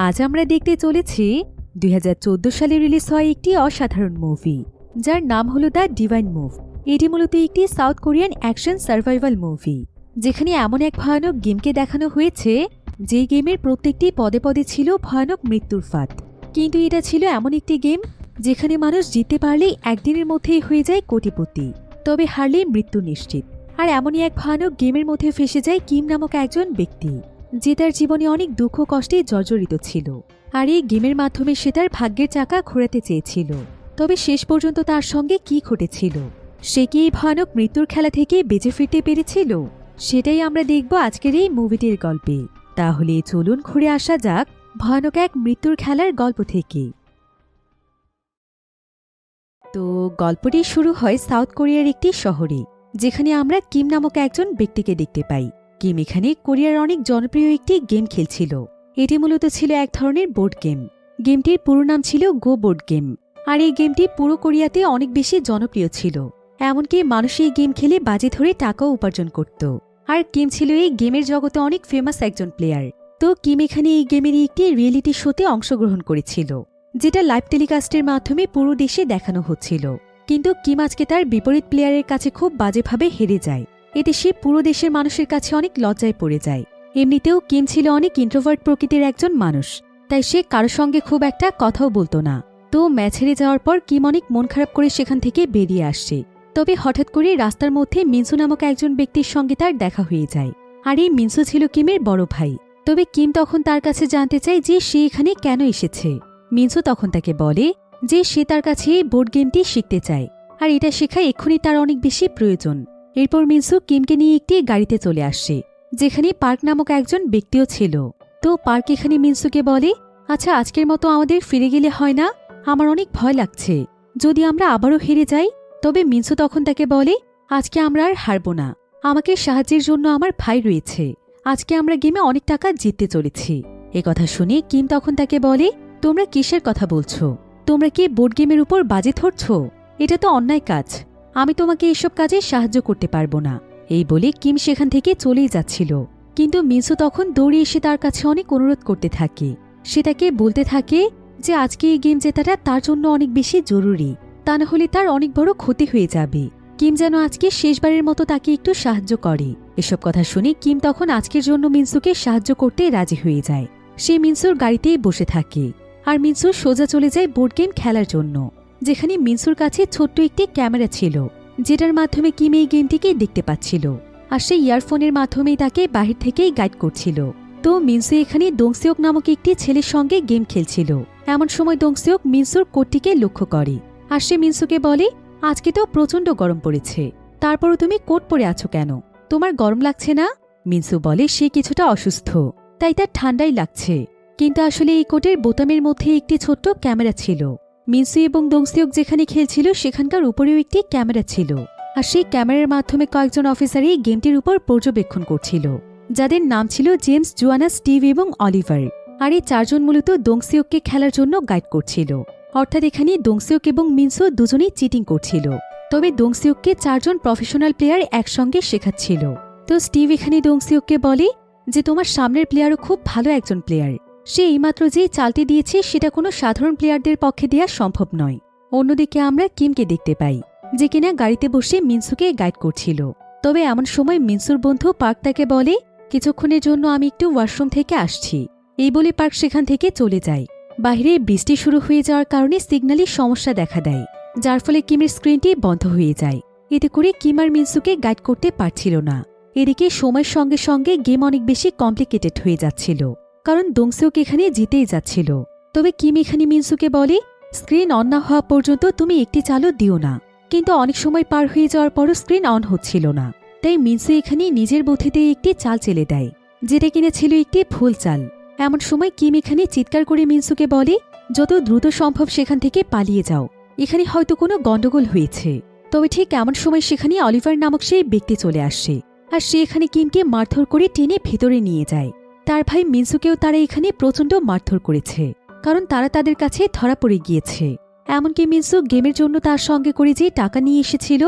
আজ আমরা দেখতে চলেছি 2014 সালে রিলিজ হয় একটি অসাধারণ মুভি, যার নাম হলো দ্য ডিভাইন মুভ। এটি মূলত একটি south Korean action survival movie, যেখানে এমন এক ভয়ানক গেমকে দেখানো হয়েছে যে গেমের প্রত্যেকটি পদে পদে ছিল ভয়ানক মৃত্যুর ফাঁদ। কিন্তু এটা ছিল এমন একটি গেম যেখানে মানুষ জিততে পারলেই একদিনের মধ্যেই হয়ে যায় কোটিপতি, তবে হারলেই মৃত্যু নিশ্চিত। আর এমনই এক ভয়ানক গেমের মধ্যে ফেসে যায় কিম নামক একজন ব্যক্তি, যে তার জীবনে অনেক দুঃখ কষ্টে জর্জরিত ছিল। আর এই গেমের মাধ্যমে সে তার ভাগ্যের চাকা ঘোরাতে চেয়েছিল, তবে শেষ পর্যন্ত তার সঙ্গে কি ঘটেছিল? সে কি এই ভয়ানক মৃত্যুর খেলা থেকে বেঁচে ফিরতে পেরেছিল? সেটাই আমরা দেখব আজকের এই মুভিটির গল্পে। তাহলে চলুন ঘুরে আসা যাক ভয়ানক এক মৃত্যুর খেলার গল্প থেকে। তো গল্পটি শুরু হয় সাউথ কোরিয়ার একটি শহরে, যেখানে আমরা কিম নামক একজন ব্যক্তিকে দেখতে পাই। কিম এখানে কোরিয়ার অনেক জনপ্রিয় একটি গেম খেলছিল। এটি মূলত ছিল এক ধরনের বোর্ড গেম। গেমটির পুরো নাম ছিল গো বোর্ড গেম। আর এই গেমটি পুরো কোরিয়াতে অনেক বেশি জনপ্রিয় ছিল। এমনকি মানুষ এই গেম খেলে বাজি ধরে টাকাও উপার্জন করত। আর কিম ছিল এই গেমের জগতে অনেক ফেমাস একজন প্লেয়ার। তো কিম এখানে এই গেমের একটি রিয়েলিটি শোতে অংশগ্রহণ করেছিল, যেটা লাইভ টেলিকাস্টের মাধ্যমে পুরো দেশে দেখানো হচ্ছিল। কিন্তু কিম আজকে তার বিপরীত প্লেয়ারের কাছে খুব বাজেভাবে হেরে যায়। এতে সে পুরো দেশের মানুষের কাছে অনেক লজ্জায় পড়ে যায়। এমনিতেও কিম ছিল অনেক ইন্ট্রোভার্ট প্রকৃতির একজন মানুষ, তাই সে কারো সঙ্গে খুব একটা কথাও বলতো না। তো ম্যাচ হেরে যাওয়ার পর কিম অনেক মন খারাপ করে সেখান থেকে বেরিয়ে আসছে। তবে হঠাৎ করে রাস্তার মধ্যে মিনসু নামক একজন ব্যক্তির সঙ্গে তার দেখা হয়ে যায়। আর এই মিনসু ছিল কিমের বড় ভাই। তবে কিম তখন তার কাছে জানতে চায় যে সে এখানে কেন এসেছে। মিনসু তখন তাকে বলে যে সে তার কাছে এই বোর্ড গেমটি শিখতে চায়, আর এটা শেখা এক্ষুনি তার অনেক বেশি প্রয়োজন। এরপর মিনসু কিমকে নিয়ে একটি গাড়িতে চলে আসছে, যেখানে পার্ক নামক একজন ব্যক্তিও ছিল। তো পার্ক এখানে মিনসুকে বলে, আচ্ছা আজকের মতো আমাদের ফিরে গেলে হয় না? আমার অনেক ভয় লাগছে, যদি আমরা আবারও হেরে যাই। তবে মিনসু তখন তাকে বলে, আজকে আমরা আর হারব না, আমাকে সাহায্যের জন্য আমার ভাই রয়েছে। আজকে আমরা গেমে অনেক টাকা জিততে চলেছি। কথা শুনে কিম তখন তাকে বলে, তোমরা কিসের কথা বলছো? তোমরা কি বোর্ড গেমের উপর বাজি ধরছ? এটা তো অন্যায় কাজ। আমি তোমাকে এসব কাজে সাহায্য করতে পারবো না। এই বলে কিম সেখান থেকে চলেই যাচ্ছিল। কিন্তু মিনসু তখন দৌড়ে এসে তার কাছে অনেক অনুরোধ করতে থাকে। সে তাকে বলতে থাকে যে আজকে এই গেম জেতাটা তার জন্য অনেক বেশি জরুরি, তা না হলে তার অনেক বড় ক্ষতি হয়ে যাবে। কিম যেন আজকে শেষবারের মতো তাকে একটু সাহায্য করে। এসব কথা শুনে কিম তখন আজকের জন্য মিনসুকে সাহায্য করতে রাজি হয়ে যায়। সে মিনসুর গাড়িতেই বসে থাকে, আর মিনসু সোজা চলে যায় বোর্ড গেম খেলার জন্য, যেখানে মিনসুর কাছে ছোট্ট একটি ক্যামেরা ছিল, যেটার মাধ্যমে কিম এই গেমটিকে দেখতে পাচ্ছিল। আর সেই ইয়ারফোনের মাধ্যমেই তাকে বাহির থেকেই গাইড করছিল। তো মিনসু এখানে দংসিওক নামক একটি ছেলের সঙ্গে গেম খেলছিল। এমন সময় দংসিওক মিনসুর কোটটিকে লক্ষ্য করে, আর সে মিনসুকে বলে, আজকে তো প্রচণ্ড গরম পড়েছে, তারপরও তুমি কোট পরে আছো কেন? তোমার গরম লাগছে না? মিনসু বলে সে কিছুটা অসুস্থ, তাই তার ঠান্ডাই লাগছে। কিন্তু আসলে এই কোটের বোতামের মধ্যে একটি ছোট্ট ক্যামেরা ছিল। মিনসু এবং দংসিওক যেখানে খেলছিল সেখানকার উপরেও একটি ক্যামেরা ছিল, আর সেই ক্যামেরার মাধ্যমে কয়েকজন অফিসার এই গেমটির উপর পর্যবেক্ষণ করছিল, যাদের নাম ছিল জেমস, জোয়ানা, স্টিভ এবং অলিভার। আর এই চারজন মূলত দংসিওককে খেলার জন্য গাইড করছিল। অর্থাৎ এখানে দংসিওক এবং মিনসু দুজনেই চিটিং করছিল। তবে দংসিওককে চারজন প্রফেশনাল প্লেয়ার একসঙ্গে শেখাচ্ছিল। তো স্টিভ এখানে দংসিওককে বলে যে তোমার সামনের প্লেয়ারও খুব ভালো একজন প্লেয়ার। সে এইমাত্র যে চালটি দিয়েছে সেটা কোনো সাধারণ প্লেয়ারদের পক্ষে দেওয়া সম্ভব নয়। অন্যদিকে আমরা কিমকে দেখতে পাই, যে কিনা গাড়িতে বসে মিনসুকে গাইড করছিল। তবে এমন সময় মিনসুর বন্ধু পার্ক তাকে বলে, কিছুক্ষণের জন্য আমি একটু ওয়াশরুম থেকে আসছি। এই বলে পার্ক সেখান থেকে চলে যায়। বাইরে বৃষ্টি শুরু হয়ে যাওয়ার কারণে সিগন্যালের সমস্যা দেখা দেয়, যার ফলে কিমের স্ক্রিনটি বন্ধ হয়ে যায়। এতে করে কিম আর মিনসুকে গাইড করতে পারছিল না। এদিকে সময়ের সঙ্গে সঙ্গে গেম অনেক বেশি কমপ্লিকেটেড হয়ে যাচ্ছিল, কারণ দংসিওক এখানে জিতেই যাচ্ছিল। তবে কিম এখানে মিনসুকে বলে, স্ক্রিন অন না হওয়া পর্যন্ত তুমি একটি চালও দিও না। কিন্তু অনেক সময় পার হয়ে যাওয়ার পরও স্ক্রিন অন হচ্ছিল না। তাই মিনসু এখানে নিজের বুদ্ধিতে একটি চাল চেলে দেয়, যেটা কিনা ছিল একটি ভুল চাল। এমন সময় কিম এখানে চিৎকার করে মিনসুকে বলে, যত দ্রুত সম্ভব সেখান থেকে পালিয়ে যাও, এখানে হয়তো কোনো গন্ডগোল হয়েছে। তবে ঠিক এমন সময় সেখানে অলিভার নামক সেই ব্যক্তি চলে আসছে, আর সে এখানে কিমকে মারধর করে টেনে ভেতরে নিয়ে যায়। তার ভাই মিনসুকেও তারা এখানে প্রচণ্ড মারধর করেছে, কারণ তারা তাদের কাছে ধরা পড়ে গিয়েছে। এমনকি মিনসু গেমের জন্য তার সঙ্গে করে যে টাকা নিয়ে এসেছিল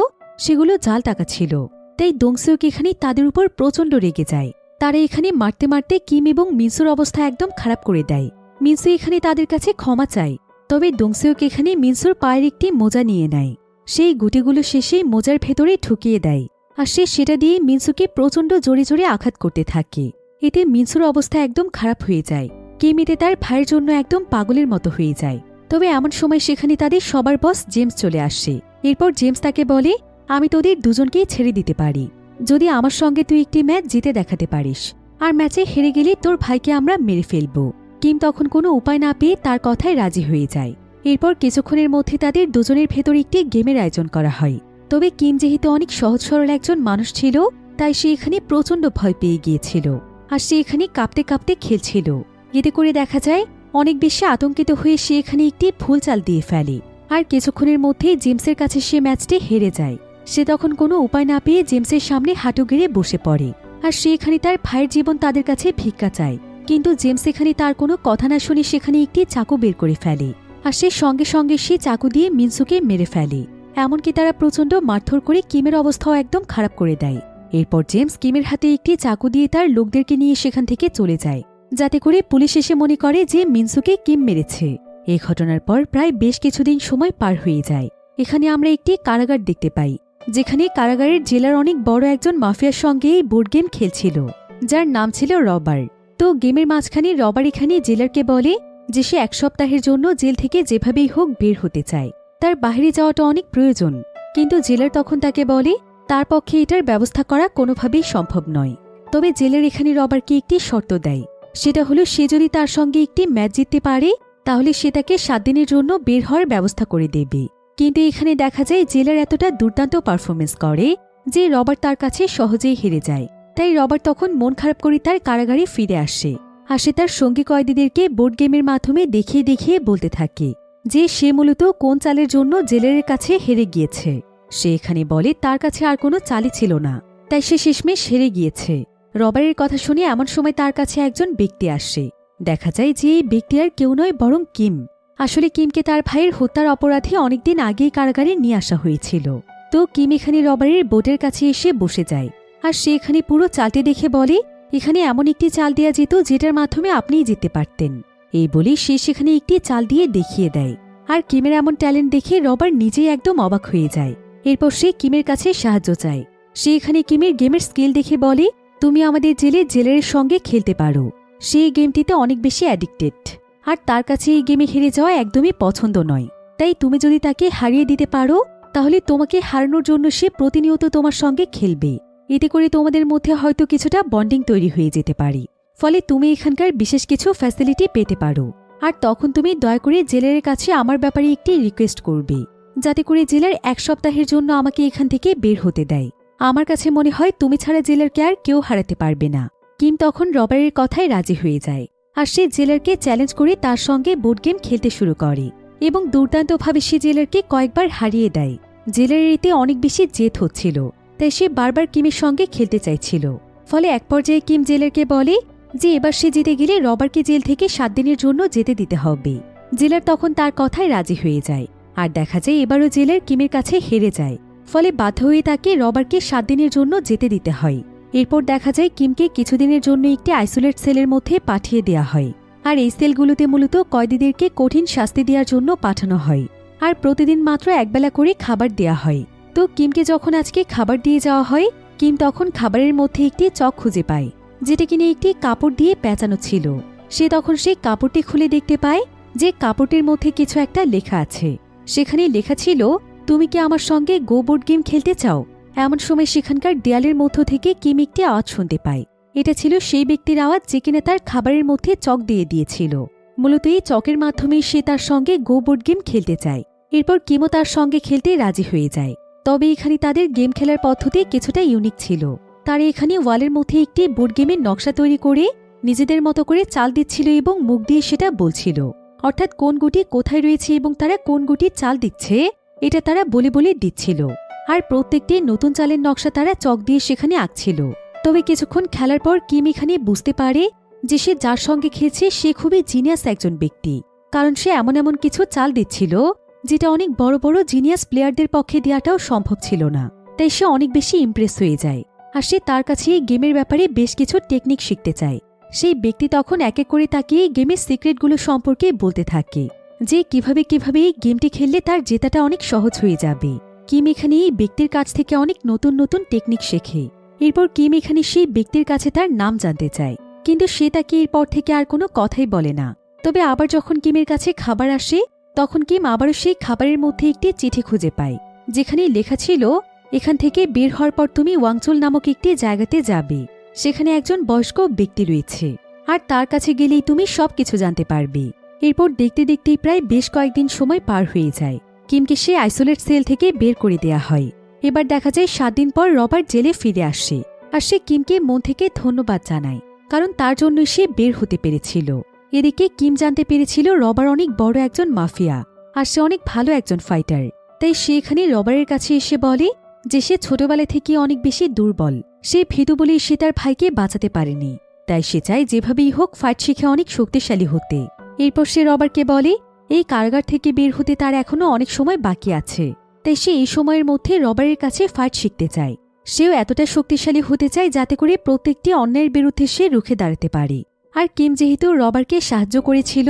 সেগুলো জাল টাকা ছিল। তাই দংসিওক এখানে তাদের উপর প্রচণ্ড রেগে যায়। তারা এখানে মারতে মারতে কিম এবং মিনসুর অবস্থা একদম খারাপ করে দেয়। মিনসু এখানে তাদের কাছে ক্ষমা চায়। তবে দোংসেওক এখানে মিনসুর পায়ের একটি মোজা নিয়ে নেয়। সেই গুটিগুলো শেষে মোজার ভেতরে ঢুকিয়ে দেয়, আর সে সেটা দিয়ে মিনসুকে প্রচণ্ড জোরে জোরে আঘাত করতে থাকে। এতে মিনসুর অবস্থা একদম খারাপ হয়ে যায়। কিম এতে তার ভাইয়ের জন্য একদম পাগলের মতো হয়ে যায়। তবে এমন সময় সেখানে তাদের সবার বস জেমস চলে আসে। এরপর জেমস তাকে বলে, আমি তোদের দুজনকেই ছেড়ে দিতে পারি যদি আমার সঙ্গে তুই একটি ম্যাচ জিতে দেখাতে পারিস, আর ম্যাচে হেরে গেলে তোর ভাইকে আমরা মেরে ফেলব। কিম তখন কোনো উপায় না পেয়ে তার কথায় রাজি হয়ে যায়। এরপর কিছুক্ষণের মধ্যে তাদের দুজনের ভেতর একটি গেমের আয়োজন করা হয়। তবে কিম যেহেতু অনেক সহজ সরল একজন মানুষ ছিল, তাই সে এখানে প্রচণ্ড ভয় পেয়ে গিয়েছিল, আর সে এখানে কাঁপতে কাঁপতে খেলছিল। এতে করে দেখা যায় অনেক বেশি আতঙ্কিত হয়ে সে এখানে একটি ভুল চাল দিয়ে ফেলে, আর কিছুক্ষণের মধ্যেই জেমসের কাছে সে ম্যাচটি হেরে যায়। সে তখন কোনো উপায় না পেয়ে জেমসের সামনে হাঁটু গেড়ে বসে পড়ে, আর সে এখানে তার ভাইয়ের জীবন তাদের কাছে ভিক্ষা চায়। কিন্তু জেমস এখানে তার কোনো কথা না শুনে সেখানে একটি চাকু বের করে ফেলে, আর সে সঙ্গে সঙ্গে সে চাকু দিয়ে মিনসুকে মেরে ফেলে। এমনকি তারা প্রচণ্ড মারধর করে কিমের অবস্থাও একদম খারাপ করে দেয়। এরপর জেমস কিমের হাতে একটি চাকু দিয়ে তার লোকদেরকে নিয়ে সেখান থেকে চলে যায়, যাতে করে পুলিশ এসে মনে করে যে মিনসুকে কিম মেরেছে। এই ঘটনার পর প্রায় বেশ কিছুদিন সময় পার হয়ে যায়। এখানে আমরা একটি কারাগার দেখতে পাই, যেখানে কারাগারের জেলার অনেক বড় একজন মাফিয়ার সঙ্গে এই বোর্ড গেম খেলছিল, যার নাম ছিল রবার। তো গেমের মাঝখানে রবার এখানে জেলারকে বলে যে সে 1 সপ্তাহের জন্য জেল থেকে যেভাবেই হোক বের হতে চায়, তার বাইরে যাওয়াটা অনেক প্রয়োজন। কিন্তু জেলার তখন তাকে বলে তার পক্ষে এটার ব্যবস্থা করা কোনোভাবেই সম্ভব নয়। তবে জেলার এখানে রবারকে একটি শর্ত দেয়, সেটা হলো সে যদি তার সঙ্গে একটি ম্যাচ জিততে পারে তাহলে সে তাকে 7 দিনের জন্য বের হওয়ার ব্যবস্থা করে দেবে। কিন্তু এখানে দেখা যায় জেলার এতটা দুর্দান্ত পারফরমেন্স করে যে রবার তার কাছে সহজেই হেরে যায়। তাই রবার তখন মন খারাপ করে তার কারাগারে ফিরে আসে, আর সে তার সঙ্গী কয়েদিদেরকে বোর্ড গেমের মাধ্যমে দেখিয়ে দেখিয়ে বলতে থাকে যে সে মূলত কোন চালের জন্য জেলারের কাছে হেরে গিয়েছে। সে এখানে বলে তার কাছে আর কোনো চালই ছিল না, তাই সে শেষমেশ হেরে গিয়েছে। রবারের কথা শুনে এমন সময় তার কাছে একজন ব্যক্তি আসে। দেখা যায় যে এই ব্যক্তি আর কেউ নয় বরং কিম। আসলে কিমকে তার ভাইয়ের হত্যার অপরাধে অনেকদিন আগেই কারাগারে নিয়ে আসা হয়েছিল। তো কিম এখানে রবারের বোর্ডের কাছে এসে বসে যায়, আর সে এখানে পুরো চালটি দেখে বলে এখানে এমন একটি চাল দেয়া যেত যেটার মাধ্যমে আপনিই জিততে পারতেন। এই বলে সে সেখানে একটি চাল দিয়ে দেখিয়ে দেয়, আর কিমের এমন ট্যালেন্ট দেখে রবার নিজেই একদম অবাক হয়ে যায়। এরপর সে কিমের কাছে সাহায্য চায়। সে এখানে কিমের গেমের স্কিল দেখে বলে তুমি আমাদের জেলে জেলারের সঙ্গে খেলতে পারো। সে এই গেমটিতে অনেক বেশি অ্যাডিক্টেড, আর তার কাছে এই গেমে হেরে যাওয়া একদমই পছন্দ নয়। তাই তুমি যদি তাকে হারিয়ে দিতে পারো তাহলে তোমাকে হারানোর জন্য সে প্রতিনিয়ত তোমার সঙ্গে খেলবে। এতে করে তোমাদের মধ্যে হয়তো কিছুটা বন্ডিং তৈরি হয়ে যেতে পারে, ফলে তুমি এখানকার বিশেষ কিছু ফ্যাসিলিটি পেতে পারো। আর তখন তুমি দয়া করে জেলারের কাছে আমার ব্যাপারে একটি রিকোয়েস্ট করবে, যাতে করে জেলার 1 সপ্তাহের জন্য আমাকে এখান থেকে বের হতে দেয়। আমার কাছে মনে হয় তুমি ছাড়া জেলারকে আর কেউ হারাতে পারবে না। কিম তখন রবারের কথায় রাজি হয়ে যায়, আর সে জেলারকে চ্যালেঞ্জ করে তার সঙ্গে বোর্ড গেম খেলতে শুরু করে, এবং দুর্দান্তভাবে সে জেলারকে কয়েকবার হারিয়ে দেয়। জেলারের এতে অনেক বেশি জেদ হচ্ছিল, তাই সে বারবার কিমের সঙ্গে খেলতে চাইছিল। ফলে এক পর্যায়ে কিম জেলারকে বলে যে এবার সে জিতে গেলে রবারকে জেল থেকে 7 দিনের জন্য যেতে দিতে হবে। জেলার তখন তার কথায় রাজি হয়ে যায়, আর দেখা যায় এবারও জেলার কিমের কাছে হেরে যায়। ফলে বাধ্য হয়ে তাকে রবারকে 7 দিনের জন্য যেতে দিতে হয়। এরপর দেখা যায় কিমকে কিছুদিনের জন্য একটি আইসোলেট সেলের মধ্যে পাঠিয়ে দেওয়া হয়, আর এই সেলগুলোতে মূলত কয়েদিদেরকে কঠিন শাস্তি দেওয়ার জন্য পাঠানো হয়, আর প্রতিদিন মাত্র একবেলা করে খাবার দেয়া হয়। তো কিমকে যখন আজকে খাবার দিয়ে যাওয়া হয়, কিম তখন খাবারের মধ্যে একটি চক খুঁজে পায়, যেটা কিনে একটি কাপড় দিয়ে পেঁচানো ছিল। সে তখন সেই কাপড়টি খুলে দেখতে পায় যে কাপড়টির মধ্যে কিছু একটা লেখা আছে। সেখানে লেখা ছিল তুমি কি আমার সঙ্গে গো বোর্ড গেম খেলতে চাও। এমন সময় সেখানকার দেয়ালের মধ্য থেকে কিম একটি আওয়াজ শুনতে পায়। এটা ছিল সেই ব্যক্তির আওয়াজ যে কিনা তার খাবারের মধ্যে চক দিয়ে দিয়েছিল। মূলত এই চকের মাধ্যমেই সে তার সঙ্গে গো বোর্ড গেম খেলতে চায়। এরপর কিমও তার সঙ্গে খেলতে রাজি হয়ে যায়। তবে এখানে তাদের গেম খেলার পদ্ধতি কিছুটা ইউনিক ছিল। তারা এখানে ওয়ালের মধ্যে একটি বোর্ড গেমের নকশা তৈরি করে নিজেদের মতো করে চাল দিচ্ছিল এবং মুখ দিয়ে সেটা বলছিল, অর্থাৎ কোন গুটি কোথায় রয়েছে এবং তারা কোন গুটির চাল দিচ্ছে এটা তারা বলে বলে দিচ্ছিল। আর প্রত্যেকটি নতুন চালের নকশা তারা চক দিয়ে সেখানে আঁকছিল। তবে কিছুক্ষণ খেলার পর কিম এখানে বুঝতে পারে যে সে যার সঙ্গে খেলছে সে খুবই জিনিয়াস একজন ব্যক্তি, কারণ সে এমন এমন কিছু চাল দিচ্ছিল যেটা অনেক বড় বড় জিনিয়াস প্লেয়ারদের পক্ষে দেওয়াটাও সম্ভব ছিল না। তাই সে অনেক বেশি ইমপ্রেস হয়ে যায়, আর সে তার কাছে এই গেমের ব্যাপারে বেশ কিছু টেকনিক শিখতে চায়। সেই ব্যক্তি তখন এক এক করে তাকে গেমের সিক্রেটগুলো সম্পর্কে বলতে থাকে, যে কিভাবে কিভাবে এই গেমটি খেললে তার জেতাটা অনেক সহজ হয়ে যাবে। কিম এখানে এই ব্যক্তির কাছ থেকে অনেক নতুন নতুন টেকনিক শেখে। এরপর কিম এখানে সেই ব্যক্তির কাছে তার নাম জানতে চায়, কিন্তু সে তাকে এরপর থেকে আর কোনো কথাই বলে না। তবে আবার যখন কিমের কাছে খাবার আসে, তখন কিম আবারও সেই খাবারের মধ্যে একটি চিঠি খুঁজে পায়, যেখানে লেখা ছিল, এখান থেকে বের হওয়ার পর তুমি ওয়াংচুল নামক একটি জায়গাতে যাবে। সেখানে একজন বয়স্ক ব্যক্তি রয়েছে, আর তার কাছে গেলেই তুমি সবকিছু জানতে পারবে। এরপর দেখতে দেখতেই প্রায় বেশ কয়েকদিন সময় পার হয়ে যায়। কিমকে সে আইসোলেট সেল থেকে বের করে দেয়া হয়। এবার দেখা যায় 7 দিন পর রবার্ট জেলে ফিরে আসে, আর সে কিমকে মন থেকে ধন্যবাদ জানায়, কারণ তার জন্য সে বের হতে পেরেছিল। এদিকে কিম জানতে পেরেছিল রবার অনেক বড় একজন মাফিয়া, আর সে অনেক ভালো একজন ফাইটার। তাই সে এখানে রবারের কাছে এসে বলে যে সে ছোটবেলা থেকে অনেক বেশি দুর্বল, সে ভীতু বলেই সে তার ভাইকে বাঁচাতে পারেনি। তাই সে চায় যেভাবেই হোক ফাইট শিখে অনেক শক্তিশালী হতে। এরপর সে রবারকে বলে এই কারাগার থেকে বের হতে তার এখনও অনেক সময় বাকি আছে, তাই সে এই সময়ের মধ্যে রবারের কাছে ফাইট শিখতে চায়। সেও এতটা শক্তিশালী হতে চায় যাতে করে প্রত্যেকটি অন্যায়ের বিরুদ্ধে সে রুখে দাঁড়াতে পারে। আর কিম যেহেতু রবারকে সাহায্য করেছিল,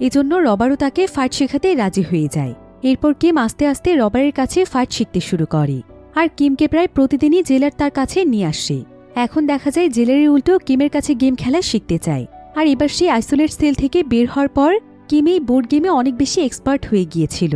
এজন্য রবারও তাকে ফাইট শেখাতে রাজি হয়ে যায়। এরপর কিম আস্তে আস্তে রবারের কাছে ফাইট শিখতে শুরু করে, আর কিমকে প্রায় প্রতিদিনই জেলার তার কাছে নিয়ে আসে। এখন দেখা যায় জেলারের উল্টো কিমের কাছে গেম খেলা শিখতে চায়। আর এবার সে আইসোলেট সেল থেকে বের হওয়ার পর কিম এই বোর্ড গেমে অনেক বেশি এক্সপার্ট হয়ে গিয়েছিল।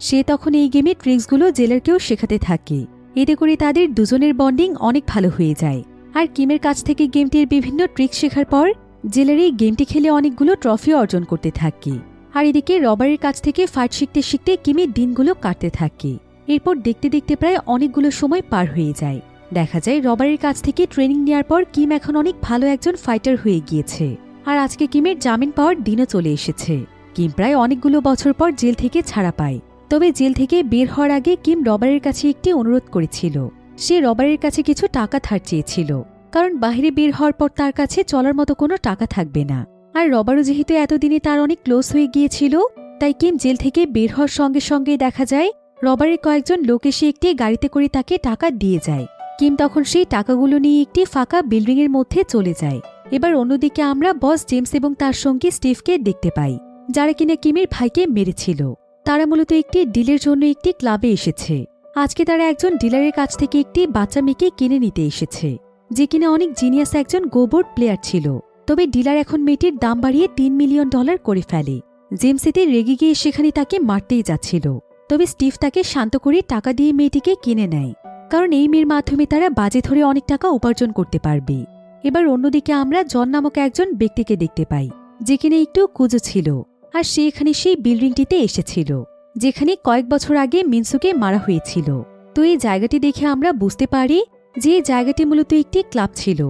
সে তখন এই গেমের ট্রিক্সগুলো জেলারকেও শেখাতে থাকে। এতে করে তাদের দুজনের বন্ডিং অনেক ভালো হয়ে যায়। আর কিমের কাছ থেকে গেমটির বিভিন্ন ট্রিক্স শেখার পর জেলার এই গেমটি খেলে অনেকগুলো ট্রফি অর্জন করতে থাকে। আর এদিকে রবারের কাছ থেকে ফাইট শিখতে শিখতে কিমের দিনগুলো কাটতে থাকে। এরপর দেখতে দেখতে প্রায় অনেকগুলো সময় পার হয়ে যায়। দেখা যায় রবারের কাছ থেকে ট্রেনিং নেওয়ার পর কিম এখন অনেক ভালো একজন ফাইটার হয়ে গিয়েছে। আর আজকে কিমের জামিন পাওয়ার দিনও চলে এসেছে। কিম প্রায় অনেকগুলো বছর পর জেল থেকে ছাড়া পায়। তবে জেল থেকে বের হওয়ার আগে কিম রবারের কাছে একটি অনুরোধ করেছিল। সে রবারের কাছে কিছু টাকা ধার চেয়েছিল, কারণ বাইরে বের হওয়ার পর তার কাছে চলার মতো কোনো টাকা থাকবে না। আর রবারও যেহেতু এতদিনে তার অনেক ক্লোজ হয়ে গিয়েছিল, তাই কিম জেল থেকে বের হওয়ার সঙ্গে সঙ্গে দেখা যায় রবারের কয়েকজন লোক এসে একটি গাড়িতে করে তাকে টাকা দিয়ে যায়। কিম তখন সেই টাকাগুলো নিয়ে একটি ফাঁকা বিল্ডিংয়ের মধ্যে চলে যায়। এবার অন্যদিকে আমরা বস জেমস এবং তার সঙ্গী স্টিভকে দেখতে পাই, যারা কিনা কিমের ভাইকে মেরেছিল। তারা মূলত একটি ডিলের জন্য একটি ক্লাবে এসেছে। আজকে তারা একজন ডিলারের কাছ থেকে একটি বাচ্চা মেয়েকে কিনে নিতে এসেছে, যে কিনা অনেক জিনিয়াস একজন গোবোর্ড প্লেয়ার ছিল। তবে ডিলার এখন মেয়েটির দাম বাড়িয়ে $3 মিলিয়ন করে ফেলে। জেমস এতে রেগে গিয়ে সেখানে তাকে মারতেই যাচ্ছিল। তবে স্টিভ তাকে শান্ত করে টাকা দিয়ে মেয়েটিকে কিনে নেয়, কারণ এই মেয়ের মাধ্যমে তারা বাজে ধরে অনেক টাকা উপার্জন করতে পারবে। এবার অন্যদিকে আমরা জন নামক একজন ব্যক্তিকে দেখতে পাই, যে কিনা একটু কুজো ছিল। আর সে এখানে সেই বিল্ডিংটিতে এসেছিল যেখানে কয়েক বছর আগে মিনসুকে মারা হয়েছিল। তো এই জায়গাটি দেখে আমরা বুঝতে পারি যে এই জায়গাটি মূলত একটি ক্লাব ছিল,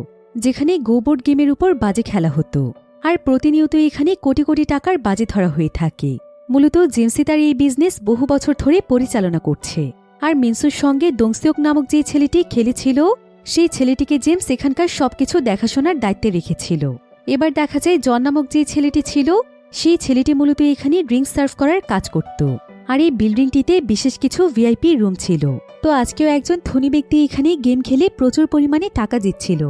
যেখানে গোবোর্ড গেমের উপর বাজে খেলা হতো। আর প্রতিনিয়ত এখানে কোটি কোটি টাকার বাজে ধরা হয়ে থাকে। মূলত জেমসি তার এই বিজনেস বহু বছর ধরে পরিচালনা করছে। আর মিনসুর সঙ্গে দংসিওক নামক যে ছেলেটি খেলেছিল, সেই ছেলেটিকে জেমস এখানকার সবকিছু দেখাশোনার দায়িত্বে রেখেছিল। এবার দেখা যায় জন নামক যে ছেলেটি ছিল, সেই ছেলেটি মূলত এখানে ড্রিঙ্কস সার্ভ করার কাজ করত। আর এই বিল্ডিংটিতে বিশেষ কিছু ভিআইপি রুম ছিল। তো আজকেও একজন ধনী ব্যক্তি এখানে গেম খেলে প্রচুর পরিমাণে টাকা জিতছিল,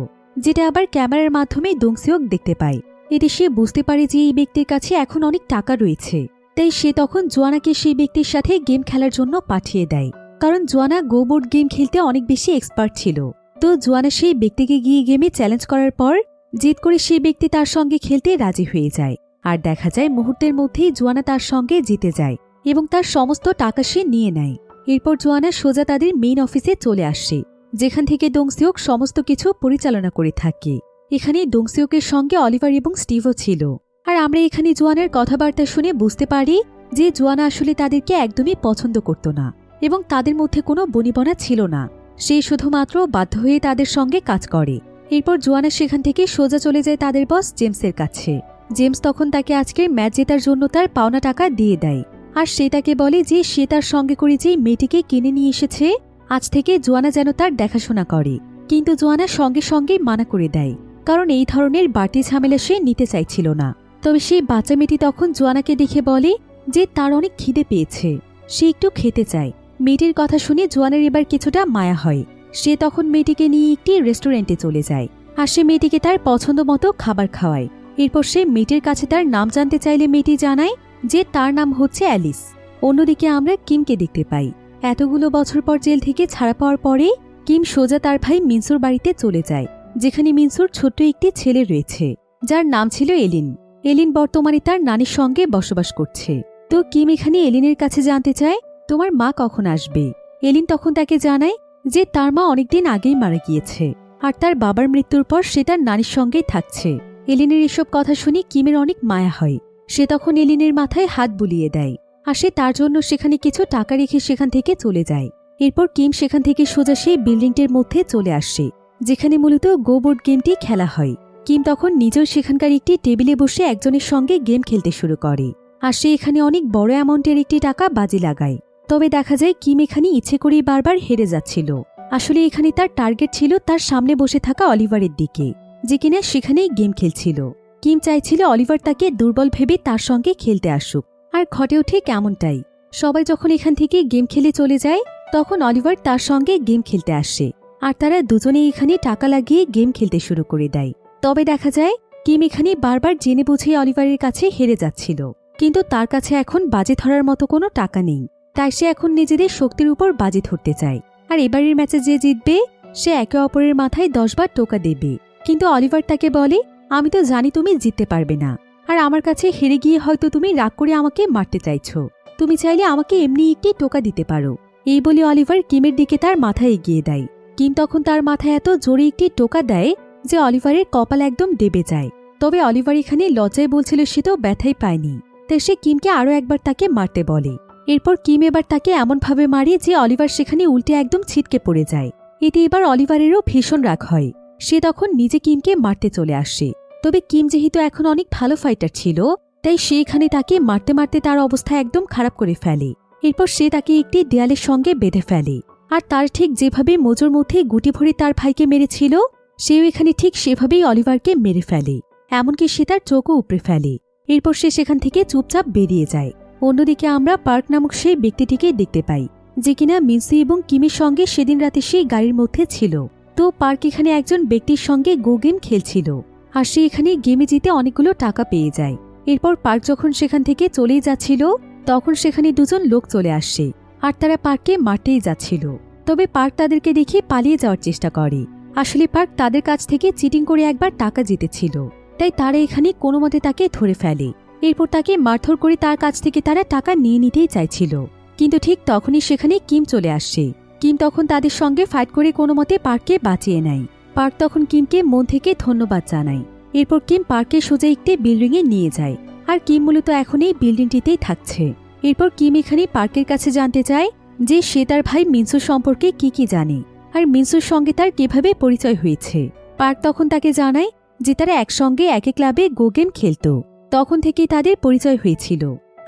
যেটা আবার ক্যামেরার মাধ্যমে দংসিওক দেখতে পায়। এতে সে বুঝতে পারে যে এই ব্যক্তির কাছে এখন অনেক টাকা রয়েছে। তাই সে তখন জোয়ানাকে সেই ব্যক্তির সাথে গেম খেলার জন্য পাঠিয়ে দেয়, কারণ জোয়ানা গোবোর্ড গেম খেলতে অনেক বেশি এক্সপার্ট ছিল। তো জোয়ানা সেই ব্যক্তিকে গিয়ে গেমে চ্যালেঞ্জ করার পর জিদ করে সেই ব্যক্তি তার সঙ্গে খেলতে রাজি হয়ে যায়। আর দেখা যায় মুহূর্তের মধ্যেই জোয়ানা তার সঙ্গে জিতে যায় এবং তার সমস্ত টাকা সে নিয়ে নেয়। এরপর জোয়ানা সোজা তাদের মেইন অফিসে চলে আসে, যেখান থেকে দংসিওক সমস্ত কিছু পরিচালনা করে থাকে। এখানে দংসিওকের সঙ্গে অলিভার এবং স্টিভও ছিল। আর আমরা এখানে জোয়ানার কথাবার্তা শুনে বুঝতে পারি যে জোয়ানা আসলে তাদেরকে একদমই পছন্দ করত না এবং তাদের মধ্যে কোনো বনিবনা ছিল না। সে শুধুমাত্র বাধ্য হয়ে তাদের সঙ্গে কাজ করে। এরপর জোয়ানা সেখান থেকে সোজা চলে যায় তাদের বস জেমসের কাছে। জেমস তখন তাকে আজকের ম্যাচ জেতার জন্য তার পাওনা টাকা দিয়ে দেয়। আর সে তাকে বলে যে সে তার সঙ্গে করে যে মেয়েটিকে কিনে নিয়ে এসেছে, আজ থেকে জোয়ানা যেন তার দেখাশোনা করে। কিন্তু জোয়ানা সঙ্গে সঙ্গেই মানা করে দেয়, কারণ এই ধরনের বাড়তি ঝামেলা সে নিতে চাইছিল না। তবে সেই বাচ্চা মেয়েটি তখন জোয়ানাকে দেখে বলে যে তার অনেক খিদে পেয়েছে, সে একটু খেতে চায়। মেয়েটির কথা শুনে জোয়ানের এবার কিছুটা মায়া হয়। সে তখন মেয়েটিকে নিয়ে একটি রেস্টুরেন্টে চলে যায়। আর সে মেয়েটিকে তার পছন্দ মতো খাবার খাওয়ায়। এরপর সে মেয়েটির কাছে তার নাম জানতে চাইলে মেয়েটি জানায় যে তার নাম হচ্ছে অ্যালিস। অন্যদিকে আমরা কিমকে দেখতে পাই। এতগুলো বছর পর জেল থেকে ছাড়া পাওয়ার পরে কিম সোজা তার ভাই মিনসুর বাড়িতে চলে যায়, যেখানে মিনসুর ছোট্ট একটি ছেলে রয়েছে যার নাম ছিল এলিন। এলিন বর্তমানে তার নানির সঙ্গে বসবাস করছে। তো কিম এখানে এলিনের কাছে জানতে চায় তোমার মা কখন আসবে। এলিন তখন তাকে জানায় যে তার মা অনেকদিন আগেই মারা গিয়েছে, আর তার বাবার মৃত্যুর পর সে তার নানির সঙ্গেই থাকছে। এলিনের এসব কথা শুনে কিমের অনেক মায়া হয়। সে তখন এলিনের মাথায় হাত বুলিয়ে দেয়, আর সে তার জন্য সেখানে কিছু টাকা রেখে সেখান থেকে চলে যায়। এরপর কিম সেখান থেকে সোজা সেই বিল্ডিংটির মধ্যে চলে আসে, যেখানে মূলত গো বোর্ড গেমটি খেলা হয়। কিম তখন নিজেও সেখানকার একটি টেবিলে বসে একজনের সঙ্গে গেম খেলতে শুরু করে, আর সে এখানে অনেক বড় অ্যামাউন্টের একটি টাকা বাজি লাগায়। তবে দেখা যায় কিম এখানে ইচ্ছে করেই বারবার হেরে যাচ্ছিল। আসলে এখানে তার টার্গেট ছিল তার সামনে বসে থাকা অলিভারের দিকে, যে কিনা সেখানেই গেম খেলছিল। কিম চাইছিল অলিভার তাকে দুর্বল ভেবে তার সঙ্গে খেলতে আসুক, আর ঘটেও ঠিক এমনটাই। সবাই যখন এখান থেকে গেম খেলে চলে যায় তখন অলিভার তার সঙ্গে গেম খেলতে আসে, আর তারা দুজনেই এখানে টাকা লাগিয়ে গেম খেলতে শুরু করে দেয়। তবে দেখা যায় কিম এখানে বারবার জেনে বুঝে অলিভারের কাছে হেরে যাচ্ছিল, কিন্তু তার কাছে এখন বাজি ধরার মতো কোনো টাকা নেই। তাই সে এখন নিজেদের শক্তির উপর বাজি ধরতে চায়, আর এবারের ম্যাচে যে জিতবে সে একে অপরের মাথায় 10 বার টোকা দেবে। কিন্তু অলিভার তাকে বলে আমি তো জানি তুমি জিততে পারবে না, আর আমার কাছে হেরে গিয়ে হয়তো তুমি রাগ করে আমাকে মারতে চাইছো। তুমি চাইলে আমাকে এমনি একটি টোকা দিতে পারো। এই বলে অলিভার কিমের দিকে তার মাথা এগিয়ে দেয়। কিম তখন তার মাথায় এত জোরে একটি টোকা দেয় যে অলিভারের কপাল একদম দেবে যায়। তবে অলিভার এখানে লজ্জায় বলছিল সে তো ব্যথাই পায়নি, তাই সে কিমকে আরও একবার তাকে মারতে বলে। এরপর কিম এবার তাকে এমনভাবে মারে যে অলিভার সেখানে উল্টে একদম ছিটকে পড়ে যায়। এতে এবার অলিভারেরও ভীষণ রাগ হয়। সে তখন নিজে কিমকে মারতে চলে আসে। তবে কিম যেহেতু এখন অনেক ভালো ফাইটার ছিল, তাই সে এখানে তাকে মারতে মারতে তার অবস্থা একদম খারাপ করে ফেলে। এরপর সে তাকে একটি দেয়ালের সঙ্গে বেঁধে ফেলে, আর তার ঠিক যেভাবে মোজোর মধ্যে গুটি ভরে তার ভাইকে মেরেছিল সেও এখানে ঠিক সেভাবেই অলিভারকে মেরে ফেলে। এমনকি সে তার চোখও উপড়ে ফেলে। এরপর সে সেখান থেকে চুপচাপ বেরিয়ে যায়। অন্যদিকে আমরা পার্ক নামক সেই ব্যক্তিটিকে দেখতে পাই, যে কিনা মিনসি এবং কিমের সঙ্গে সেদিন রাতে সেই গাড়ির মধ্যে ছিল। তো পার্ক এখানে একজন ব্যক্তির সঙ্গে গো গেম খেলছিল, আর সে এখানে গেমে জিতে অনেকগুলো টাকা পেয়ে যায়। এরপর পার্ক যখন সেখান থেকে চলেই যাচ্ছিল তখন সেখানে দুজন লোক চলে আসে, আর তারা পার্ককে মারতেই যাচ্ছিল। তবে পার্ক তাদেরকে দেখে পালিয়ে যাওয়ার চেষ্টা করে। আসলে পার্ক তাদের কাছ থেকে চিটিং করে একবার টাকা জিতেছিল, তাই তারা এখানে কোনো মতে তাকে ধরে ফেলে। এরপর তাকে মারধর করে তার কাছ থেকে তারা টাকা নিয়ে নিতেই চাইছিল, কিন্তু ঠিক তখনই সেখানে কিম চলে আসে। কিম তখন তাদের সঙ্গে ফাইট করে কোনো মতে পার্ককে বাঁচিয়ে নেয়। পার্ক তখন কিমকে মন থেকে ধন্যবাদ জানায়। এরপর কিম পার্ককে সোজা একটি বিল্ডিংয়ে নিয়ে যায়, আর কিম মূলত এখন এই বিল্ডিংটিতেই থাকছে। এরপর কিম এখানে পার্কের কাছে জানতে চায় যে সে তার ভাই মিনসুর সম্পর্কে কি জানে, আর মিনসুর সঙ্গে তার কিভাবে পরিচয় হয়েছে। পার্ক তখন তাকে জানায় যে তারা একসঙ্গে একই ক্লাবে গো গেম খেলত, তখন থেকেই তাদের পরিচয় হয়েছিল।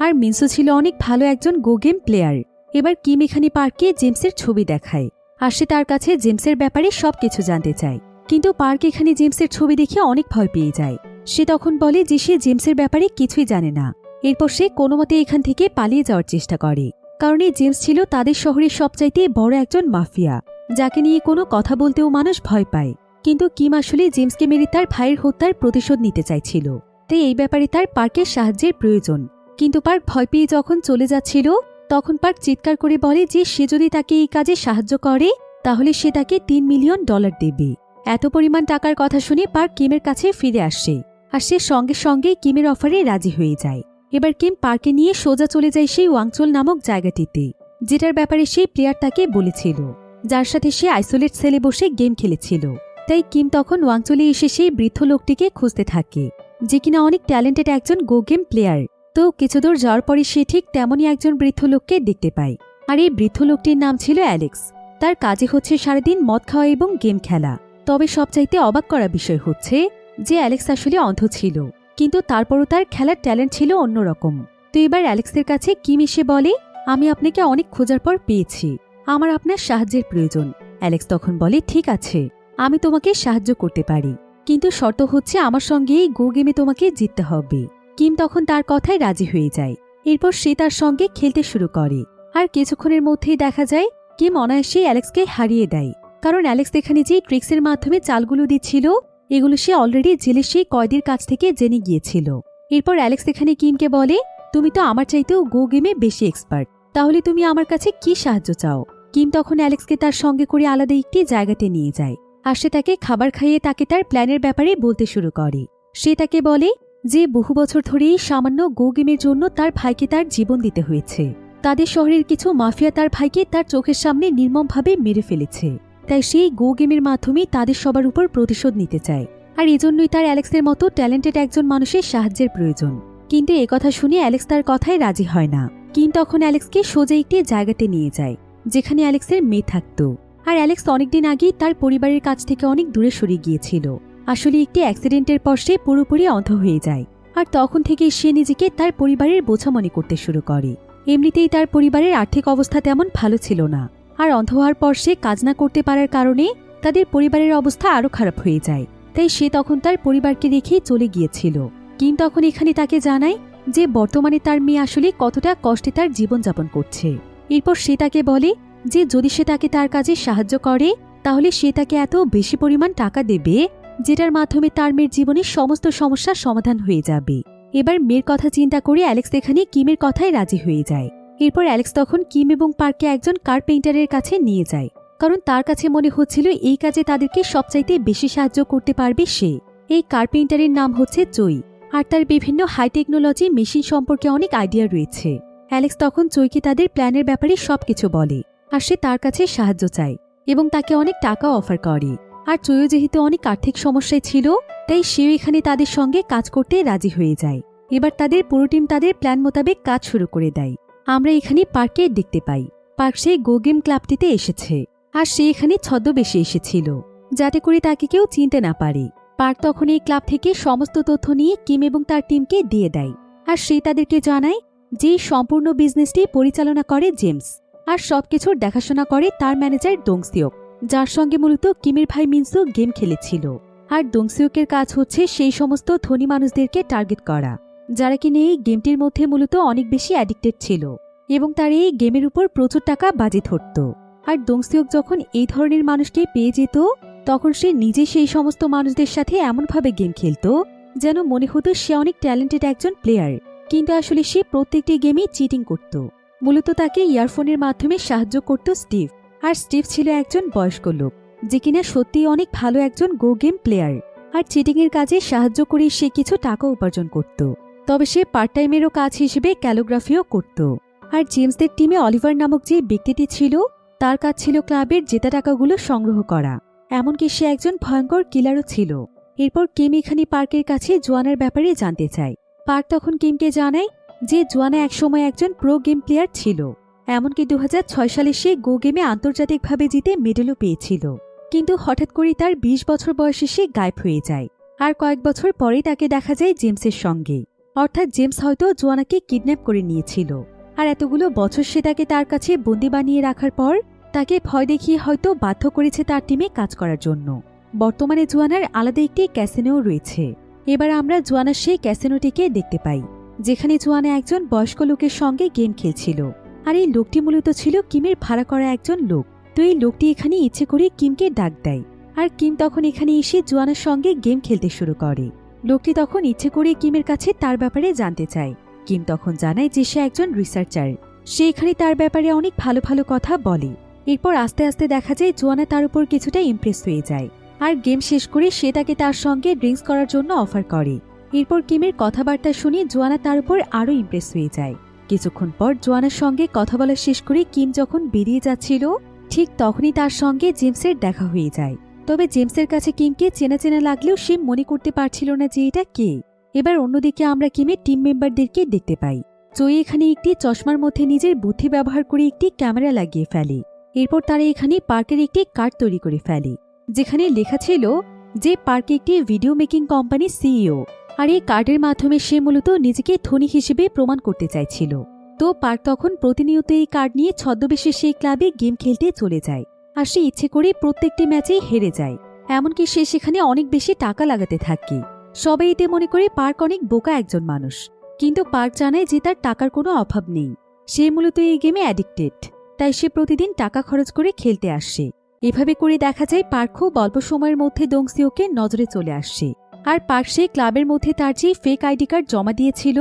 আর মিনসু ছিল অনেক ভালো একজন গো গেম প্লেয়ার। এবার কিম এখানে পার্ককে জেমসের ছবি দেখায়, আর সে তার কাছে জেমসের ব্যাপারে সবকিছু জানতে চায়। কিন্তু পার্ক এখানে জেমসের ছবি দেখে অনেক ভয় পেয়ে যায়। সে তখন বলে যে সে জেমসের ব্যাপারে কিছুই জানে না। এরপর সে কোনোমতে এখান থেকে পালিয়ে যাওয়ার চেষ্টা করে, কারণ এই জেমস ছিল তাদের শহরের সবচাইতে বড় একজন মাফিয়া, যাকে নিয়ে কোনো কথা বলতেও মানুষ ভয় পায়। কিন্তু কিম আসলে জেমসকে মেরে তার ভাইয়ের হত্যার প্রতিশোধ নিতে চাইছিল, তাই এই ব্যাপারে তার পার্কের সাহায্যের প্রয়োজন। কিন্তু পার্ক ভয় পেয়ে যখন চলে যাচ্ছিল তখন পার্ক চিৎকার করে বলে যে সে যদি তাকে এই কাজে সাহায্য করে তাহলে সে তাকে $3 মিলিয়ন দেবে। এত পরিমাণ টাকার কথা শুনে পার্ক কিমের কাছে ফিরে আসে, আর সে সঙ্গে সঙ্গে কিমের অফারে রাজি হয়ে যায়। এবার কিম পার্কে নিয়ে সোজা চলে যায় সেই ওয়াংচোল নামক জায়গাটিতে, যেটার ব্যাপারে সেই প্লেয়ার তাকে বলেছিল, যার সাথে সে আইসোলেট সেলে বসে গেম খেলেছিল। তাই কিম তখন ওয়াংচোলে এসে সেই বৃদ্ধ লোকটিকে খুঁজতে থাকে, যে কিনা অনেক ট্যালেন্টেড একজন গো গেম প্লেয়ার। তো কিছু দূর যাওয়ার পরে সে ঠিক তেমনই একজন বৃদ্ধ লোককে দেখতে পায়, আর এই বৃদ্ধ লোকটির নাম ছিল অ্যালেক্স। তার কাজে হচ্ছে সারাদিন মদ খাওয়া এবং গেম খেলা। তবে সবচাইতে অবাক করা বিষয় হচ্ছে যে অ্যালেক্স আসলে অন্ধ ছিল, কিন্তু তারপরও তার খেলার ট্যালেন্ট ছিল অন্যরকম। তো এবার অ্যালেক্সের কাছে কিম এসে বলে আমি আপনাকে অনেক খোঁজার পর পেয়েছি, আমার আপনার সাহায্যের প্রয়োজন। অ্যালেক্স তখন বলে ঠিক আছে, আমি তোমাকে সাহায্য করতে পারি, কিন্তু শর্ত হচ্ছে আমার সঙ্গে এই গো গেমে তোমাকে জিততে হবে। কিম তখন তার কথায় রাজি হয়ে যায়। এরপর সে তার সঙ্গে খেলতে শুরু করে, আর কিছুক্ষণের মধ্যেই দেখা যায় কিম অনায়াসেই অ্যালেক্সকে হারিয়ে দেয়, কারণ অ্যালেক্স এখানে যে ট্রিক্সের মাধ্যমে চালগুলো দিচ্ছিল এগুলো সে অলরেডি জেলের সেই কয়েদির কাছ থেকে জেনে গিয়েছিল। এরপর অ্যালেক্স এখানে কিমকে বলে, তুমি তো আমার চাইতেও গো গেমে বেশি এক্সপার্ট, তাহলে তুমি আমার কাছে কি সাহায্য চাও? কিম তখন অ্যালেক্সকে তার সঙ্গে করে আলাদা একটি জায়গাতে নিয়ে যায়, আর সে তাকে খাবার খাইয়ে তাকে তার প্ল্যানের ব্যাপারে বলতে শুরু করে। সে তাকে বলে যে বহু বছর ধরেই সামান্য গো গেমের জন্য তার ভাইকে তার জীবন দিতে হয়েছে। তাদের শহরের কিছু মাফিয়া তার ভাইকে তার চোখের সামনে নির্মমভাবে মেরে ফেলেছে, তাই সেই গো গেমের মাধ্যমে তাদের সবার উপর প্রতিশোধ নিতে চায়। আর এজন্যই তার অ্যালেক্সের মতো ট্যালেন্টেড একজন মানুষের সাহায্যের প্রয়োজন। কিন্তু একথা শুনে অ্যালেক্স তার কথায় রাজি হয় না। কিম তখন অ্যালেক্সকে সোজা একটি জায়গাতে নিয়ে যায় যেখানে অ্যালেক্সের মেয়ে থাকত। আর অ্যালেক্স অনেকদিন আগেই তার পরিবারের কাছ থেকে অনেক দূরে সরে গিয়েছিল। আসলে একটি অ্যাক্সিডেন্টের পর সে পুরোপুরি অন্ধ হয়ে যায়, আর তখন থেকেই সে নিজেকে তার পরিবারের বোঝা মনে করতে শুরু করে। এমনিতেই তার পরিবারের আর্থিক অবস্থা তেমন ভালো ছিল না, আর অন্ধ হওয়ার পর সে কাজ না করতে পারার কারণে তাদের পরিবারের অবস্থা আরও খারাপ হয়ে যায়। তাই সে তখন তার পরিবারকে রেখেই চলে গিয়েছিল। কিম তখন এখানে তাকে জানায় যে বর্তমানে তার মেয়ে আসলে কতটা কষ্টে তার জীবনযাপন করছে। এরপর সে তাকে বলে যে যদি সে তাকে তার কাজে সাহায্য করে তাহলে সে তাকে এত বেশি পরিমাণ টাকা দেবে যেটার মাধ্যমে তার মেয়ের জীবনের সমস্ত সমস্যার সমাধান হয়ে যাবে। এবার মেয়ের কথা চিন্তা করে অ্যালেক্স এখানে কিমের কথায় রাজি হয়ে যায়। এরপর অ্যালেক্স তখন কিম এবং পার্ককে একজন কার্পেন্টারের কাছে নিয়ে যায়, কারণ তার কাছে মনে হচ্ছিল এই কাজে তাদেরকে সবচাইতে বেশি সাহায্য করতে পারবে সে। এই কার্পেন্টারের নাম হচ্ছে চই, আর তার বিভিন্ন হাই টেকনোলজি মেশিন সম্পর্কে অনেক আইডিয়া রয়েছে। অ্যালেক্স তখন চইকে তাদের প্ল্যানের ব্যাপারে সবকিছু বলে, আর সে তার কাছে সাহায্য চায় এবং তাকে অনেক টাকা অফার করে। আর চইও যেহেতু অনেক আর্থিক সমস্যায় ছিল, তাই সেও এখানে তাদের সঙ্গে কাজ করতে রাজি হয়ে যায়। এবার তাদের পুরো টিম তাদের প্ল্যান মোতাবেক কাজ শুরু করে দেয়। আমরা এখানে পার্ককে দেখতে পাই। পার্ক সেই গো গেম ক্লাবটিতে এসেছে, আর সে এখানে ছদ্মবেশে এসেছিল যাতে করে তাকে কেউ চিনতে না পারে। পার্ক তখন এই ক্লাব থেকে সমস্ত তথ্য নিয়ে কিম এবং তার টিমকে দিয়ে দেয়, আর সে তাদেরকে জানায় যে সম্পূর্ণ বিজনেসটি পরিচালনা করে জেমস, আর সবকিছুর দেখাশোনা করে তার ম্যানেজার দোংসিওক, যার সঙ্গে মূলত কিমের ভাই মিনসু গেম খেলেছিল। আর দোংসিউকের কাজ হচ্ছে সেই সমস্ত ধনী মানুষদেরকে টার্গেট করা যারা কিনা এই গেমটির মধ্যে মূলত অনেক বেশি অ্যাডিক্টেড ছিল এবং তার এই গেমের উপর প্রচুর টাকা বাজি ধরত। আর দোংসিওক যখন এই ধরনের মানুষকে পেয়ে যেত তখন সে নিজে সেই সমস্ত মানুষদের সাথে এমনভাবে গেম খেলত যেন মনে হতো সে অনেক ট্যালেন্টেড একজন প্লেয়ার, কিন্তু আসলে সে প্রত্যেকটি গেমেই চিটিং করত। মূলত তাকে ইয়ারফোনের মাধ্যমে সাহায্য করত স্টিভ। আর স্টিভ ছিল একজন বয়স্ক লোক যে কিনা সত্যিই অনেক ভালো একজন গো গেম প্লেয়ার, আর চিটিংয়ের কাজে সাহায্য করে সে কিছু টাকা উপার্জন করত। তবে সে পার্ট টাইমেরও কাজ হিসেবে ক্যালোগ্রাফিও করত। আর জেমসদের টিমে অলিভার নামক যে ব্যক্তিটি ছিল তার কাজ ছিল ক্লাবের জেতা টাকাগুলো সংগ্রহ করা, এমনকি সে একজন ভয়ঙ্কর কিলারও ছিল। এরপর কিম এখানে পার্কের কাছে জোয়ানার ব্যাপারে জানতে চায়। পার্ক তখন কিমকে জানায় যে জোয়ানা একসময় একজন প্রো গেম প্লেয়ার ছিল, এমনকি 2006 সালে সে গো গেমে আন্তর্জাতিকভাবে জিতে মেডেলও পেয়েছিল। কিন্তু হঠাৎ করে তার 20 বছর বয়সে সে গায়েব হয়ে যায়, আর কয়েক বছর পরেই তাকে দেখা যায় জেমসের সঙ্গে। অর্থাৎ জেমস হয়তো জোয়ানাকে কিডন্যাপ করে নিয়েছিল, আর এতগুলো বছর সে তাকে তার কাছে বন্দি বানিয়ে রাখার পর তাকে ভয় দেখিয়ে হয়তো বাধ্য করেছে তার টিমে কাজ করার জন্য। বর্তমানে জোয়ানার আলাদা একটি ক্যাসিনোও রয়েছে। এবার আমরা জোয়ানার সেই ক্যাসিনোটিকে দেখতে পাই যেখানে জোয়ানা একজন বয়স্ক লোকের সঙ্গে গেম খেলছিল, আর এই লোকটি মূলত ছিল কিমের ভাড়া করা একজন লোক। তো এই লোকটি এখানে ইচ্ছে করে কিমকে ডাক দেয়, আর কিম তখন এখানে এসে জোয়ানার সঙ্গে গেম খেলতে শুরু করে। লোকটি তখন ইচ্ছে করে কিমের কাছে তার ব্যাপারে জানতে চায়। কিম তখন জানায় যে সে একজন রিসার্চার, সে এখানে তার ব্যাপারে অনেক ভালো ভালো কথা বলে। এরপর আস্তে আস্তে দেখা যায় জোয়ানা তার উপর কিছুটা ইমপ্রেস হয়ে যায়, আর গেম শেষ করে সে তাকে তার সঙ্গে ড্রিঙ্কস করার জন্য অফার করে। এরপর কিমের কথাবার্তা শুনে জোয়ানা তার উপর আরও ইমপ্রেস হয়ে যায়। কিছুক্ষণ পর জোয়ানার সঙ্গে কথা বলা শেষ করে কিম যখন বেরিয়ে যাচ্ছিল ঠিক তখনই তার সঙ্গে জেমসের দেখা হয়ে যায়। তবে জেমসের কাছে কিমকে চেনা চেনা লাগলেও সে মনে করতে পারছিল না যে এটা কে। এবার অন্যদিকে আমরা কিমের টিম মেম্বারদেরকে দেখতে পাই। চই এখানে একটি চশমার মধ্যে নিজের বুদ্ধি ব্যবহার করে একটি ক্যামেরা লাগিয়ে ফেলে। এরপর তারা এখানে পার্কের একটি কার্ড তৈরি করে ফেলে যেখানে লেখা ছিল যে পার্কে একটি ভিডিও মেকিং কোম্পানির সিইও, আর এই কার্ডের মাধ্যমে সে মূলত নিজেকে ধনী হিসেবে প্রমাণ করতে চাইছিল। তো পার্ক তখন প্রতিনিয়ত এই কার্ড নিয়ে ছদ্মবেশে সেই ক্লাবে গেম খেলতে চলে যায়, আর সে ইচ্ছে করে প্রত্যেকটি ম্যাচেই হেরে যায়। এমনকি সে সেখানে অনেক বেশি টাকা লাগাতে থাকে। সবাই এতে মনে করে পার্ক অনেক বোকা একজন মানুষ, কিন্তু পার্ক জানায় যে তার টাকার কোনো অভাব নেই। সে মূলত এই গেমে অ্যাডিক্টেড, তাই সে প্রতিদিন টাকা খরচ করে খেলতে আসে এভাবে করে দেখা যায় পার্ক খুব অল্প সময়ের মধ্যে দংসিওকে নজরে চলে আসছে। আর পার্ক সেই ক্লাবের মধ্যে তার যে ফেক আইডি কার্ড জমা দিয়েছিল,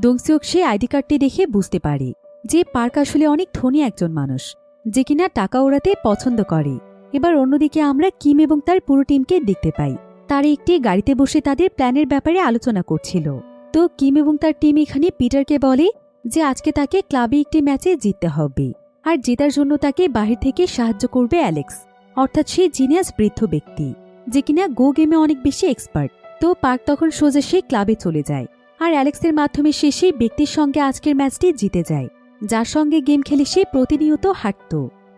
দংসিওক সেই আইডি কার্ডটি দেখে বুঝতে পারে যে পার্ক আসলে অনেক ধনী একজন মানুষ, যে কিনা টাকা ওড়াতে পছন্দ করে। এবার অন্যদিকে আমরা কিম এবং তার পুরো টিমকে দেখতে পাই। তারা একটি গাড়িতে বসে তাদের প্ল্যানের ব্যাপারে আলোচনা করছিল। তো কিম এবং তার টিম এখানে পিটারকে বলে যে আজকে তাকে ক্লাবে একটি ম্যাচে জিততে হবে, আর জেতার জন্য তাকে বাহির থেকে সাহায্য করবে অ্যালেক্স, অর্থাৎ সে জিনিয়াস বৃদ্ধ ব্যক্তি যে কিনা গো গেমে অনেক বেশি এক্সপার্ট। তো পার্ক তখন সোজা সেই ক্লাবে চলে যায়, আর অ্যালেক্সের মাধ্যমে সে সেই ব্যক্তির সঙ্গে আজকের ম্যাচটি জিতে যায়, যার সঙ্গে গেম খেলে সে প্রতিনিয়ত হারত।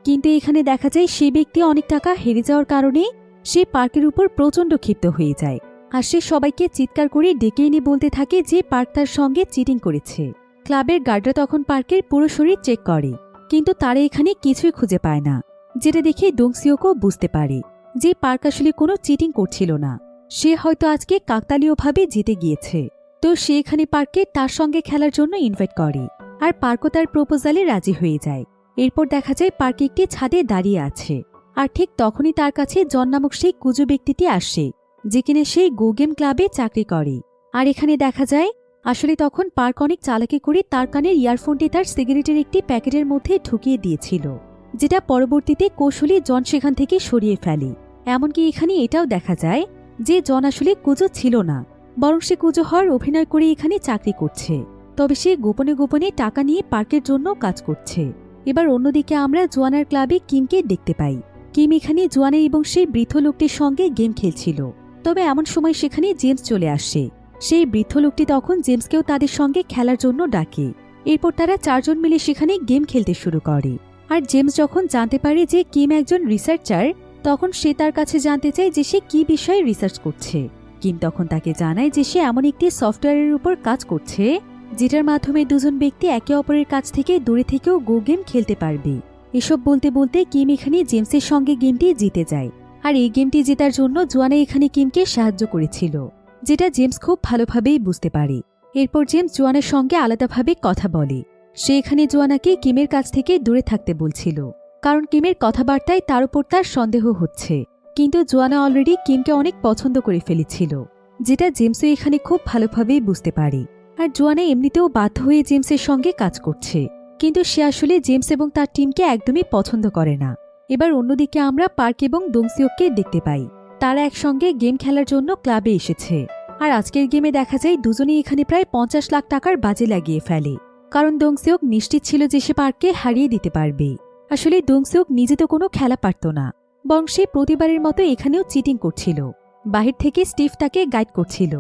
কিন্তু এখানে দেখা যায় সেই ব্যক্তি অনেক টাকা হেরে যাওয়ার কারণে সে পার্কের উপর প্রচণ্ড ক্ষিপ্ত হয়ে যায়, আর সে সবাইকে চিৎকার করে ডেকে এনে বলতে থাকে যে পার্ক তার সঙ্গে চিটিং করেছে। ক্লাবের গার্ডরা তখন পার্কের পুরো শরীর চেক করে, কিন্তু তারা এখানে কিছুই খুঁজে পায় না, যেটা দেখে দংসিওকও বুঝতে পারে যে পার্ক আসলে কোনো চিটিং করছিল না, সে হয়তো আজকে কাকতালীয়ভাবে জিতে গিয়েছে। তো সে এখানে পার্ককে তার সঙ্গে খেলার জন্য ইনভাইট করে, আর পার্কও তার প্রপোজালে রাজি হয়ে যায়। এরপর দেখা যায় পার্ক একটি ছাদে দাঁড়িয়ে আছে, আর ঠিক তখনই তার কাছে জন নামক সেই কুজো ব্যক্তিটি আসে, যে কিনা সেই গো গেম ক্লাবে চাকরি করে। আর এখানে দেখা যায় আসলে তখন পার্ক অনেক চালাকি করে তার কানের ইয়ারফোনটি তার সিগারেটের একটি প্যাকেটের মধ্যে ঢুকিয়ে দিয়েছিল, যেটা পরবর্তীতে কৌশলী জন সেখান থেকে সরিয়ে ফেলে। এমনকি এখানে এটাও দেখা যায় যে জন আসলে কুজো ছিল না, বরং সে কুজো হওয়ার অভিনয় করে এখানে চাকরি করছে, তবে সে গোপনে গোপনে টাকা নিয়ে পার্কের জন্য কাজ করছে। এবার অন্যদিকে আমরা জোয়ানার ক্লাবে কিমকে দেখতে পাই। কিম এখানে জোয়ানা এবং সেই বৃদ্ধ লোকটির সঙ্গে গেম খেলছিল। তবে এমন সময় সেখানে জেমস চলে আসে। সেই বৃদ্ধ লোকটি তখন জেমসকেও তাদের সঙ্গে খেলার জন্য ডাকে। এরপর তারা চারজন মিলে সেখানে গেম খেলতে শুরু করে। আর জেমস যখন জানতে পারে যে কিম একজন রিসার্চার, তখন সে তার কাছে জানতে চায় যে সে কি বিষয়ে রিসার্চ করছে। কিম তখন তাকে জানায় যে সে এমন একটি সফটওয়্যারের উপর কাজ করছে যেটার মাধ্যমে দুজন ব্যক্তি একে অপরের কাছ থেকে দূরে থেকেও গো গেম খেলতে পারবে। এসব বলতে বলতে কিম এখানে জেমসের সঙ্গে গেমটি জিতে যায়। আর এই গেমটি জেতার জন্য জোয়ানা এখানে কিমকে সাহায্য করেছিল, যেটা জেমস খুব ভালোভাবেই বুঝতে পারে। এরপর জেমস জোয়ানার সঙ্গে আলাদাভাবে কথা বলে। সে এখানে জোয়ানাকে কিমের কাছ থেকে দূরে থাকতে বলছিল, কারণ কিমের কথাবার্তায় তার উপর তার সন্দেহ হচ্ছে। কিন্তু জোয়ানা অলরেডি কিমকে অনেক পছন্দ করে ফেলেছিল, যেটা জেমসও এখানে খুব ভালোভাবেই বুঝতে পারে। আর জোয়ানা এমনিতেও বাধ্য হয়ে জেমসের সঙ্গে কাজ করছে, কিন্তু সে আসলে জেমস এবং তার টিমকে একদমই পছন্দ করে না। এবার অন্যদিকে আমরা পার্ক এবং দংসিওককে দেখতে পাই। তারা একসঙ্গে গেম খেলার জন্য ক্লাবে এসেছে। আর আজকের গেমে দেখা যায় দুজনেই এখানে প্রায় 50 লাখ টাকার বাজে লাগিয়ে ফেলে, কারণ দংসিওক নিশ্চিত ছিল যে সে পার্ককে হারিয়ে দিতে পারবে। আসলে দংসিওক নিজে তো কোনো খেলা পারত না, বরং সে প্রতিবারের মতো এখানেও চিটিং করছিল। বাহির থেকে স্টিভ তাকে গাইড করছিল।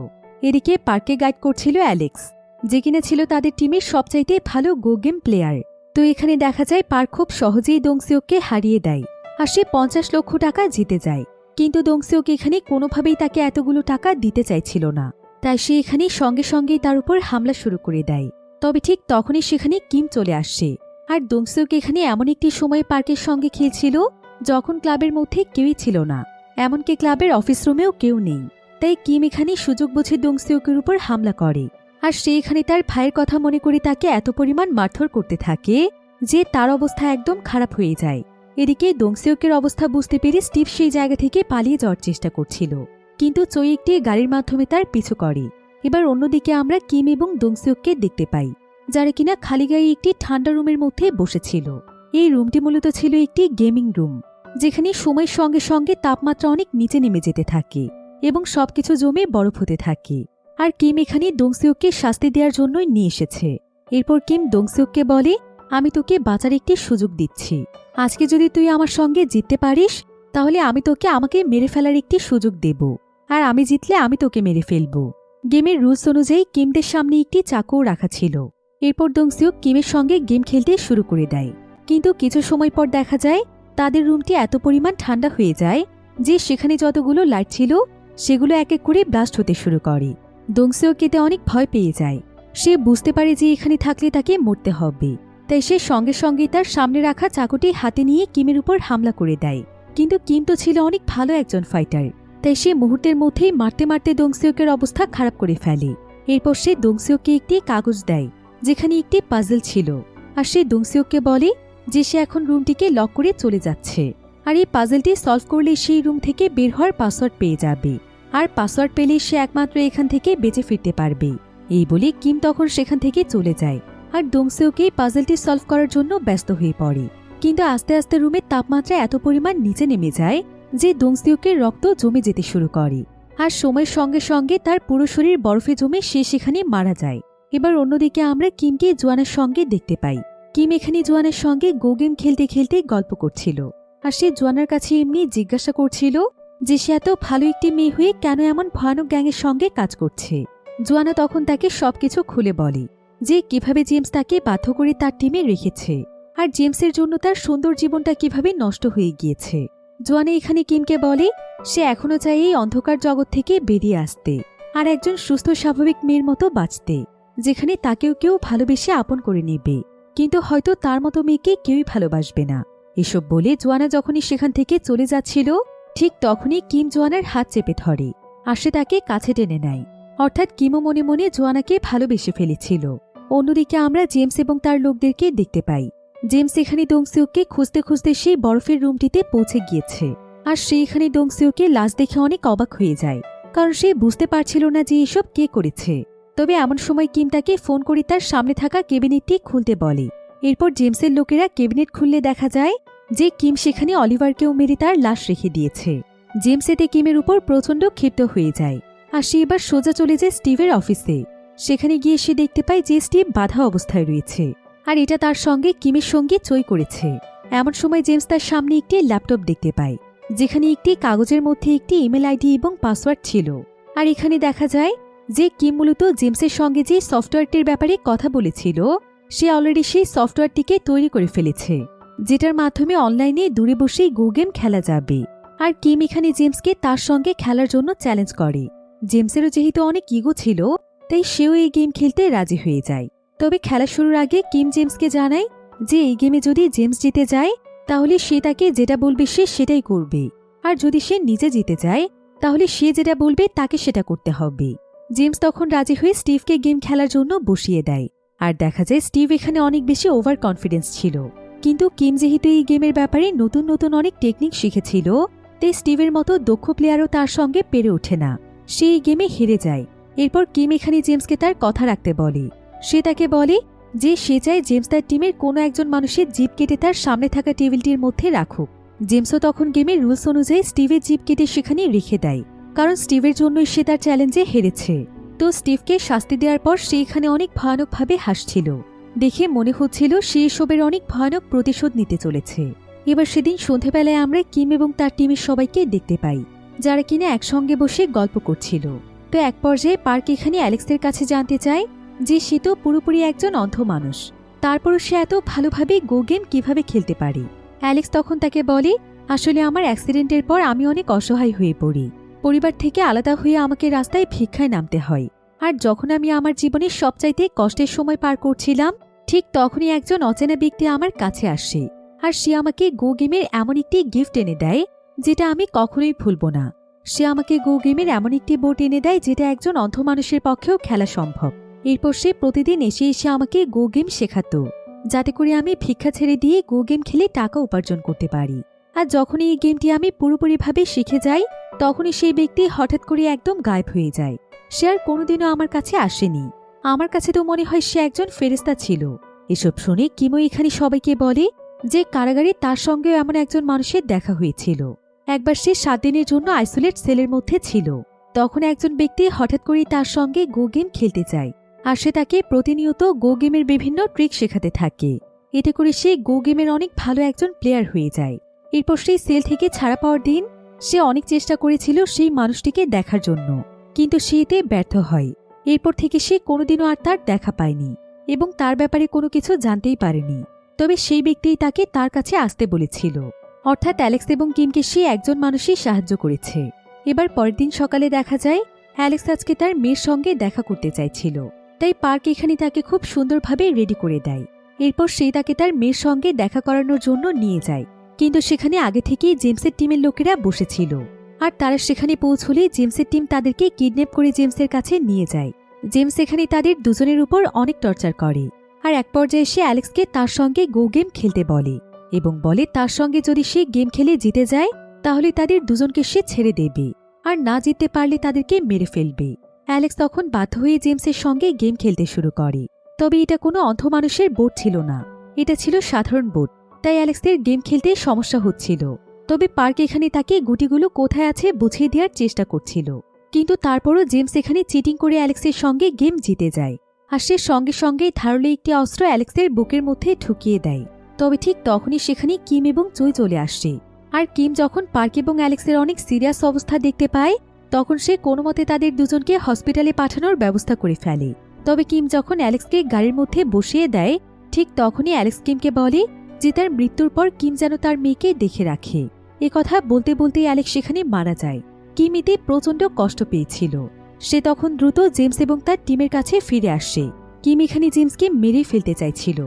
এদিকে পার্কে গাইড করছিল অ্যালেক্স, যে কিনা ছিল তাদের টিমের সবচাইতে ভালো গো গেম প্লেয়ার। তো এখানে দেখা যায় পার্ক খুব সহজেই দংসিওককে হারিয়ে দেয়, আর সে 50 লক্ষ টাকা জিতে যায়। কিন্তু দংসিওক এখানে কোনোভাবেই তাকে এতগুলো টাকা দিতে চাইছিল না, তাই সে এখানে সঙ্গে সঙ্গেই তার উপর হামলা শুরু করে দেয়। তবে ঠিক তখনই সেখানে কিম চলে আসে। আর দংসিওক এখানে এমন একটি সময় পার্কের সঙ্গে খেলছিল যখন ক্লাবের মধ্যে কেউই ছিল না, এমনকি ক্লাবের অফিস রুমেও কেউ নেই। তাই কিম এখানে সুযোগ বুঝে দংসিওকের উপর হামলা করে। আর সে এখানে তার ভাইয়ের কথা মনে করে তাকে এত পরিমাণ মারধর করতে থাকে যে তার অবস্থা একদম খারাপ হয়ে যায়। এদিকে দংসিওকের অবস্থা বুঝতে পেরে স্টিভ সেই জায়গা থেকে পালিয়ে যাওয়ার চেষ্টা করছিল, কিন্তু চই একটি গাড়ির মাধ্যমে তার পিছু করে। এবার অন্যদিকে আমরা কিম এবং দংসিওককে দেখতে পাই, যারা কিনা খালি গায়ে একটি ঠান্ডা রুমের মধ্যে বসেছিল। এই রুমটি মূলত ছিল একটি গেমিং রুম, যেখানে সময়ের সঙ্গে সঙ্গে তাপমাত্রা অনেক নিচে নেমে যেতে থাকে এবং সবকিছু জমে বরফ হতে থাকে। আর কিম এখানে দংসিওককে শাস্তি দেওয়ার জন্যই নিয়ে এসেছে। এরপর কিম দংসিওককে বলে, আমি তোকে বাঁচার একটি সুযোগ দিচ্ছি। আজকে যদি তুই আমার সঙ্গে জিততে পারিস, তাহলে আমি তোকে আমাকে মেরে ফেলার একটি সুযোগ দেব, আর আমি জিতলে আমি তোকে মেরে ফেলব। গেমের রুলস অনুযায়ী কিমদের সামনে একটি চাকুও রাখা ছিল। এরপর দংসিওক কিমের সঙ্গে গেম খেলতে শুরু করে দেয়। কিন্তু কিছু সময় পর দেখা যায় তাদের রুমটি এত পরিমাণ ঠান্ডা হয়ে যায় যে সেখানে যতগুলো লাইট ছিল সেগুলো এক এক করে ব্লাস্ট হতে শুরু করে। দংসিওক এতে অনেক ভয় পেয়ে যায়। সে বুঝতে পারে যে এখানে থাকলে তাকে মরতে হবে, তাই সে সঙ্গে সঙ্গে তার সামনে রাখা চাকুটি হাতে নিয়ে কিমের উপর হামলা করে দেয়। কিন্তু কিম তো ছিল অনেক ভালো একজন ফাইটার, তাই সে মুহূর্তের মধ্যেই মারতে মারতে দংসিওকের অবস্থা খারাপ করে ফেলে। এরপর সে দংসিওককে একটি কাগজ দেয় যেখানে একটি পাজল ছিল, আর সে দংসিওককে বলে যে সে এখন রুমটিকে লক করে চলে যাচ্ছে। আর এই পাজলটি সলভ করলে সেই রুম থেকে বের হওয়ার পাসওয়ার্ড পেয়ে যাবে, আর পাসওয়ার্ড পেলে সে একমাত্র এখান থেকে বেঁচে ফিরতে পারবে। এই বলে কিম তখন সেখান থেকে চলে যায়, আর দোংসেওকে পাজলটি সলভ করার জন্য ব্যস্ত হয়ে পড়ে। কিন্তু আস্তে আস্তে রুমের তাপমাত্রা এত পরিমাণ নিচে নেমে যায় যে দোংসেওকে রক্ত জমে যেতে শুরু করে, আর সময়ের সঙ্গে সঙ্গে তার পুরো শরীর বরফে জমে সে সেখানে মারা যায়। এবার অন্যদিকে আমরা কিমকে জোয়ানের সঙ্গে দেখতে পাই। কিম এখানে জোয়ানের সঙ্গে গো গেম খেলতে খেলতে গল্প করছিল, আর সে জোয়ানের কাছে এমনি জিজ্ঞাসা করছিল যে সে এত ভালো একটি মেয়ে হয়ে কেন এমন ভয়ানক গ্যাংয়ের সঙ্গে কাজ করছে। জোয়ানা তখন তাকে সবকিছু খুলে বলে যে কিভাবে জেমস তাকে বাধ্য করে তার টিমে রেখেছে, আর জেমসের জন্য তার সুন্দর জীবনটা কিভাবে নষ্ট হয়ে গিয়েছে। জোয়ানা এখানে কিমকে বলে সে এখনো চায় এই অন্ধকার জগৎ থেকে বেরিয়ে আসতে, আর একজন সুস্থ স্বাভাবিক মেয়ের মতো বাঁচতে, যেখানে তাকেও কেউ ভালোবেসে আপন করে নেবে, কিন্তু হয়তো তার মতো মেয়েকে কেউই ভালোবাসবে না। এসব বলে জোয়ানা যখনই সেখান থেকে চলে যাচ্ছিল, ঠিক তখনই কিম জোয়ানার হাত চেপে ধরে, আর সে তাকে কাছে টেনে নেয়। অর্থাৎ কিমও মনে মনে জোয়ানাকে ভালোবেসে ফেলেছিল। অন্যদিকে আমরা জেমস এবং তার লোকদেরকে দেখতে পাই। জেমস এখানে দোংসেওকে খুঁজতে খুঁজতে সেই বরফের রুমটিতে পৌঁছে গিয়েছে, আর সে এখানে দোংসেওকে লাশ দেখে অনেক অবাক হয়ে যায়, কারণ সে বুঝতে পারছিল না যে এসব কে করেছে। তবে এমন সময় কিম তাকে ফোন করে তার সামনে থাকা ক্যাবিনেটটি খুলতে বলে। এরপর জেমসের লোকেরা ক্যাবিনেট খুললে দেখা যায় যে কিম সেখানে অলিভারকেও মেরে তার লাশ রেখে দিয়েছে। জেমস এতে কিমের উপর প্রচণ্ড ক্ষিপ্ত হয়ে যায়, আর সে এবার সোজা চলে যায় স্টিভের অফিসে। সেখানে গিয়ে সে দেখতে পায় যে স্টিভ বাধা অবস্থায় রয়েছে, আর এটা তার সঙ্গে কিমের সঙ্গে চই করেছে। এমন সময় জেমস তার সামনে একটি ল্যাপটপ দেখতে পায়, যেখানে একটি কাগজের মধ্যে একটি ইমেল আইডি এবং পাসওয়ার্ড ছিল। আর এখানে দেখা যায় যে কিম মূলত জেমসের সঙ্গে যে সফটওয়্যারটির ব্যাপারে কথা বলেছিল, সে অলরেডি সেই সফটওয়্যারটিকে তৈরি করে ফেলেছে, যেটার মাধ্যমে অনলাইনে দূরে বসেই গো গেম খেলা যাবে। আর কিম এখানে জেমসকে তার সঙ্গে খেলার জন্য চ্যালেঞ্জ করে। জেমসেরও যেহেতু অনেক ইগো ছিল, তাই সেও এই গেম খেলতে রাজি হয়ে যায়। তবে খেলা শুরুর আগে কিম জেমসকে জানায় যে এই গেমে যদি জেমস জিতে যায় তাহলে সে তাকে যেটা বলবে সে সেটাই করবে, আর যদি সে নিজে জিতে যায় তাহলে সে যেটা বলবে তাকে সেটা করতে হবে। জেমস তখন রাজি হয়ে স্টিভকে গেম খেলার জন্য বসিয়ে দেয়। আর দেখা যায় স্টিভ এখানে অনেক বেশি ওভার কনফিডেন্স ছিল, কিন্তু কিম যেহেতু এই গেমের ব্যাপারে নতুন নতুন অনেক টেকনিক শিখেছিল, তাই স্টিভের মতো দক্ষ প্লেয়ারও তার সঙ্গে পেরে ওঠে না, সে এই গেমে হেরে যায়। এরপর কিম এখানে জেমসকে তার কথা রাখতে বলে। সে তাকে বলে যে সে চায় জেমস তার টিমের কোনো একজন মানুষের জিপ কেটে তার সামনে থাকা টেবিলটির মধ্যে রাখুক। জেমসও তখন গেমের রুলস অনুযায়ী স্টিভের জিপ কেটে সেখানে রেখে দেয়, কারণ স্টিভের জন্যই সে তার চ্যালেঞ্জে হেরেছে। তো স্টিভকে শাস্তি দেওয়ার পর সে এখানে অনেক ভয়ানকভাবে হাসছিল, দেখে মনে হচ্ছিল সে এসবের অনেক ভয়ানক প্রতিশোধ নিতে চলেছে। এবার সেদিন সন্ধেবেলায় আমরা কিম এবং তার টিমের সবাইকে দেখতে পাই, যারা কিনা একসঙ্গে বসে গল্প করছিল। তো এক পর্যায়ে পার্ক এখানে অ্যালেক্সের কাছে জানতে চায় যে সে তো পুরোপুরি একজন অন্ধ মানুষ, তারপরও সে এত ভালোভাবে গো গেম কিভাবে খেলতে পারে। অ্যালেক্স তখন তাকে বলে আসলে আমার অ্যাক্সিডেন্টের পর আমি অনেক অসহায় হয়ে পড়ি, পরিবার থেকে আলাদা হয়ে আমাকে রাস্তায় ভিক্ষায় নামতে হয়। আর যখন আমি আমার জীবনের সবচাইতে কষ্টের সময় পার করছিলাম, ঠিক তখনই একজন অচেনা ব্যক্তি আমার কাছে আসে, আর সে আমাকে গো গেমের এমন একটি গিফট এনে দেয় যেটা আমি কখনোই ভুলব না। সে আমাকে গো গেমের এমন একটি বোর্ড এনে দেয় যেটা একজন অন্ধ মানুষের পক্ষেও খেলা সম্ভব। এরপর সে প্রতিদিন এসে এসে আমাকে গো গেম শেখাতো, যাতে করে আমি ভিক্ষা ছেড়ে দিয়ে গো গেম খেলে টাকা উপার্জন করতে পারি। আর যখনই এই গেমটি আমি পুরোপুরিভাবে শিখে যাই, তখনই সেই ব্যক্তি হঠাৎ করে একদম গায়েব হয়ে যায়। সে আর কোনোদিনও আমার কাছে আসেনি। আমার কাছে তো মনে হয় সে একজন ফেরেশতা ছিল। এসব শুনে কিমো এখানে সবাইকে বলে যে কারাগারে তার সঙ্গেও এমন একজন মানুষের দেখা হয়েছিল। একবার সে 7 দিনের জন্য আইসোলেট সেলের মধ্যে ছিল, তখন একজন ব্যক্তি হঠাৎ করেই তার সঙ্গে গো গেম খেলতে যায়, আর সে তাকে প্রতিনিয়ত গো গেমের বিভিন্ন ট্রিক শেখাতে থাকে। এতে করে সে গো গেমের অনেক ভালো একজন প্লেয়ার হয়ে যায়। এরপর সেই সেল থেকে ছাড়া পাওয়ার দিন সে অনেক চেষ্টা করেছিল সেই মানুষটিকে দেখার জন্য, কিন্তু সে এতে ব্যর্থ হয়। এরপর থেকে সে কোনোদিনও আর তার দেখা পায়নি এবং তার ব্যাপারে কোনো কিছু জানতেই পারেনি। তবে সেই ব্যক্তিই তাকে তার কাছে আসতে বলেছিল, অর্থাৎ অ্যালেক্স এবং কিমকে সে একজন মানুষই সাহায্য করেছে। এবার পরের দিন সকালে দেখা যায় অ্যালেক্স আজকে তার মেয়ের সঙ্গে দেখা করতে চাইছিল, তাই পার্ক এখানে তাকে খুব সুন্দরভাবে রেডি করে দেয়। এরপর সে তাকে তার মেয়ের সঙ্গে দেখা করানোর জন্য নিয়ে যায়, কিন্তু সেখানে আগে থেকেই জেমসের টিমের লোকেরা বসেছিল। আর তারা সেখানে পৌঁছলে জেমসের টিম তাদেরকে কিডন্যাপ করে জেমসের কাছে নিয়ে যায়। জেমস এখানে তাদের দুজনের উপর অনেক টর্চার করে, আর এক পর্যায়ে সে অ্যালেক্সকে তার সঙ্গে গো গেম খেলতে বলে। এবং বলে তার সঙ্গে যদি সে গেম খেলে জিতে যায় তাহলে তাদের দুজনকে সে ছেড়ে দেবে, আর না জিততে পারলে তাদেরকে মেরে ফেলবে। অ্যালেক্স তখন বাধ্য হয়ে জেমসের সঙ্গে গেম খেলতে শুরু করে। তবে এটা কোনো অন্ধ মানুষের বোট ছিল না, এটা ছিল সাধারণ বোট, তাই অ্যালেক্সের গেম খেলতে সমস্যা হচ্ছিল। তবে পার্ক এখানে তাকে গুটিগুলো কোথায় আছে বুঝিয়ে দেওয়ার চেষ্টা করছিল, কিন্তু তারপরও জেমস এখানে চিটিং করে অ্যালেক্সের সঙ্গে গেম জিতে যায়, আর সে সঙ্গে সঙ্গেই ধারালো একটি অস্ত্র অ্যালেক্সের বুকের মধ্যে ঢুকিয়ে দেয়। তবে ঠিক তখনই সেখানে কিম এবং জুই চলে আসে। আর কিম যখন পার্ক এবং অ্যালেক্সের অনেক সিরিয়াস অবস্থা দেখতে পায় তখন সে কোনো মতে তাদের দুজনকে হসপিটালে পাঠানোর ব্যবস্থা করে ফেলে। তবে কিম যখন অ্যালেক্সকে গাড়ির মধ্যে বসিয়ে দেয় ঠিক তখনই অ্যালেক্স কিমকে বলে যে তার মৃত্যুর পর কিম যেন তার মেয়েকে দেখে রাখে। কথা বলতে বলতেই অ্যালেক্স সেখানে মারা যায়। কিম এতে প্রচণ্ড কষ্ট পেয়েছিল। সে তখন দ্রুত জেমস এবং তার টিমের কাছে ফিরে আসে। কিম এখানে জেমসকে মেরে ফেলতে চাইছিল,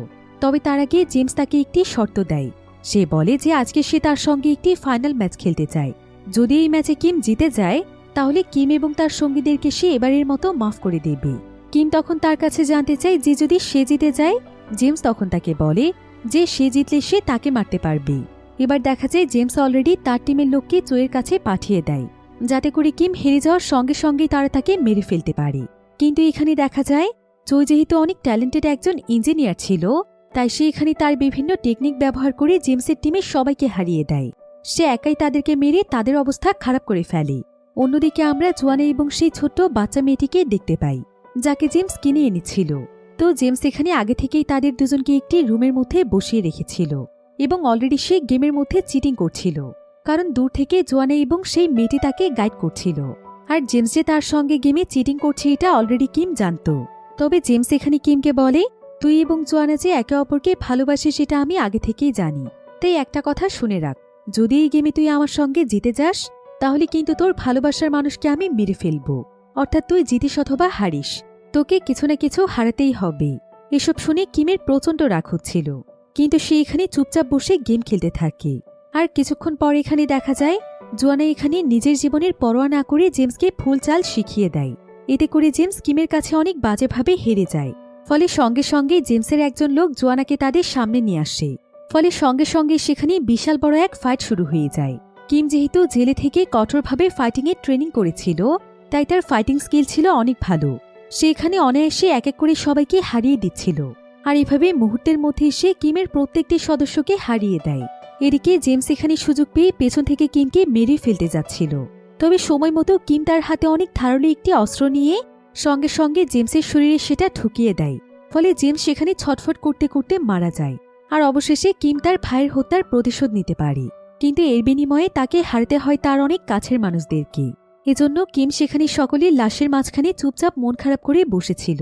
তবে তার আগে জেমস তাকে একটি শর্ত দেয়। সে বলে যে আজকে সে তার সঙ্গে একটি ফাইনাল ম্যাচ খেলতে চায়। যদি এই ম্যাচে কিম জিতে যায় তাহলে কিম এবং তার সঙ্গীদেরকে সে এবারের মতো মাফ করে দেবে। কিম তখন তার কাছে জানতে চায় যে যদি সে জিতে যায়। জেমস তখন তাকে বলে যে সে জিতলে সে তাকে মারতে পারবে। এবার দেখা যায় জেমস অলরেডি তার টিমের লোককে জয়ের কাছে পাঠিয়ে দেয়, যাতে করে কিম হেরে যাওয়ার সঙ্গে সঙ্গেই তারা তাকে মেরে ফেলতে পারে। কিন্তু এখানে দেখা যায় জয় যেহেতু অনেক ট্যালেন্টেড একজন ইঞ্জিনিয়ার ছিল, তাই সে এখানে তার বিভিন্ন টেকনিক ব্যবহার করে জেমসের টিমের সবাইকে হারিয়ে দেয়। সে একাই তাদেরকে মেরে তাদের অবস্থা খারাপ করে ফেলে। অন্যদিকে আমরা জোয়ানা এবং সেই ছোট্ট বাচ্চা মেয়েটিকে দেখতে পাই, যাকে জেমস কিনে এনেছিল। তো জেমস এখানে আগে থেকেই তাদের দুজনকে একটি রুমের মধ্যে বসিয়ে রেখেছিল এবং অলরেডি সে গেমের মধ্যে চিটিং করছিল, কারণ দূর থেকে জোয়ানা এবং সেই মেয়েটি তাকে গাইড করছিল। আর জেমস যে তার সঙ্গে গেমে চিটিং করছে এটা অলরেডি কিম জানত। তবে জেমস এখানে কিমকে বলে তুই এবং জোয়ানা যে একে অপরকে ভালোবাসে সেটা আমি আগে থেকেই জানি, তাই একটা কথা শুনে রাখ, যদি এই গেমে তুই আমার সঙ্গে জিতে যাস তাহলে কিন্তু তোর ভালোবাসার মানুষকে আমি মেরে ফেলব। অর্থাৎ তুই জিতিস অথবা হারিস, তোকে কিছু না কিছু হারাতেই হবে। এসব শুনে কিমের প্রচণ্ড রাগ হচ্ছিল, কিন্তু সে এখানে চুপচাপ বসে গেম খেলতে থাকে। আর কিছুক্ষণ পর এখানে দেখা যায় জোয়ানা এখানে নিজের জীবনের পরোয়া না করে জেমসকে ফুল চাল শিখিয়ে দেয়। এতে করে জেমস কিমের কাছে অনেক বাজেভাবে হেরে যায়। ফলে সঙ্গে সঙ্গে জেমসের একজন লোক জোয়ানাকে তাদের সামনে নিয়ে আসে। ফলে সঙ্গে সঙ্গে সেখানে বিশাল বড় এক ফাইট শুরু হয়ে যায়। কিম যেহেতু জেলে থেকে কঠোরভাবে ফাইটিংয়ের ট্রেনিং করেছিল, তাই তার ফাইটিং স্কিল ছিল অনেক ভালো। সে এখানে অনায়াসে এক এক করে সবাইকে হারিয়ে দিচ্ছিল, আর এভাবে মুহূর্তের মধ্যে সে কিমের প্রত্যেকটি সদস্যকে হারিয়ে দেয়। এদিকে জেমস এখানে সুযোগ পেয়ে পেছন থেকে কিমকে মেরে ফেলতে যাচ্ছিল। তবে সময় মতো কিম তার হাতে অনেক ধারালো একটি অস্ত্র নিয়ে সঙ্গে সঙ্গে জেমসের শরীরে সেটা ঢুকিয়ে দেয়। ফলে জেমস সেখানে ছটফট করতে করতে মারা যায়। আর অবশেষে কিম তার ভাইয়ের হত্যার প্রতিশোধ নিতে পারে, কিন্তু এর বিনিময়ে তাকে হারতে হয় তার অনেক কাছের মানুষদেরকে। এজন্য কিম সেখানে সকলের লাশের মাঝখানে চুপচাপ মন খারাপ করে বসেছিল,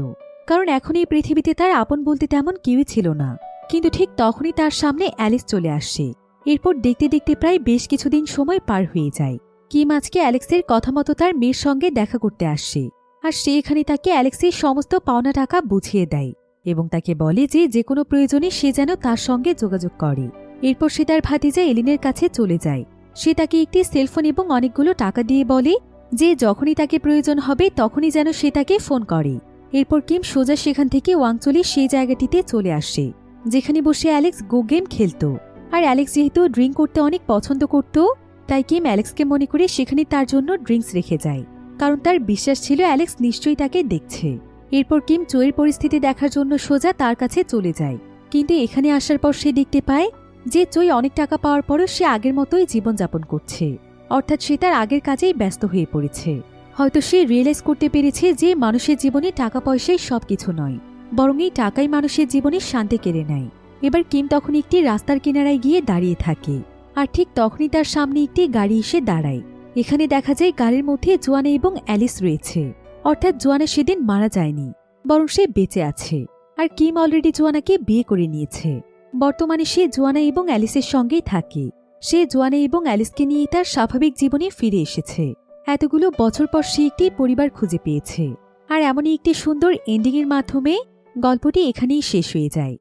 কারণ এখন এই পৃথিবীতে তার আপন বলতে তেমন কেউই ছিল না। কিন্তু ঠিক তখনই তার সামনে অ্যালেক্স চলে আসে। এরপর দেখতে দেখতে প্রায় বেশ কিছুদিন সময় পার হয়ে যায়। কিম আজকে অ্যালেক্সের কথা মতো তার মেয়ের সঙ্গে দেখা করতে আসে, আর সে এখানে তাকে অ্যালেক্সের সমস্ত পাওনা টাকা বুঝিয়ে দেয় এবং তাকে বলে যে যে কোনো প্রয়োজনে সে যেন তার সঙ্গে যোগাযোগ করে। এরপর সে তার ভাতিজা এলিনের কাছে চলে যায়। সে তাকে একটি সেলফোন এবং অনেকগুলো টাকা দিয়ে বলে যে যখনই তাকে প্রয়োজন হবে তখনই যেন সে তাকে ফোন করে। এরপর কিম সোজা সেখান থেকে ওয়াংচলি সেই জায়গাটিতে চলে আসে যেখানে বসে অ্যালেক্স গো গেম খেলত। আর অ্যালেক্স যেহেতু ড্রিঙ্ক করতে অনেক পছন্দ করত, তাই কিম অ্যালেক্সকে মনে করে সেখানে তার জন্য ড্রিঙ্কস রেখে যায়, কারণ তার বিশ্বাস ছিল অ্যালেক্স নিশ্চয়ই তাকে দেখছে। এরপর কিম চোয়ের পরিস্থিতি দেখার জন্য সোজা তার কাছে চলে যায়, কিন্তু এখানে আসার পর সে দেখতে পায় যে চই অনেক টাকা পাওয়ার পরও সে আগের মতোই জীবনযাপন করছে, অর্থাৎ সে তার আগের কাজেই ব্যস্ত হয়ে পড়েছে। হয়তো সে রিয়েলাইজ করতে পেরেছে যে মানুষের জীবনে টাকা পয়সাই সবকিছু নয়, বরং এই টাকাই মানুষের জীবনে শান্তি কেড়ে নেয়। এবার কিম তখন একটি রাস্তার কিনারায় গিয়ে দাঁড়িয়ে থাকে, আর ঠিক তখনই তার সামনে একটি গাড়ি এসে দাঁড়ায়। এখানে দেখা যায় গাড়ির মধ্যে জোয়ানা এবং অ্যালিস রয়েছে, অর্থাৎ জোয়ানা সেদিন মারা যায়নি, বরং সে বেঁচে আছে। আর কিম অলরেডি জোয়ানাকে বিয়ে করে নিয়েছে। বর্তমানে সে জোয়ানা এবং অ্যালিসের সঙ্গেই থাকে। সে জোয়ানা এবং অ্যালিসকে নিয়ে তার স্বাভাবিক জীবনে ফিরে এসেছে। এতগুলো বছর পর সে একটি পরিবার খুঁজে পেয়েছে। আর এমনই একটি সুন্দর এন্ডিংয়ের মাধ্যমে গল্পটি এখানেই শেষ হয়ে যায়।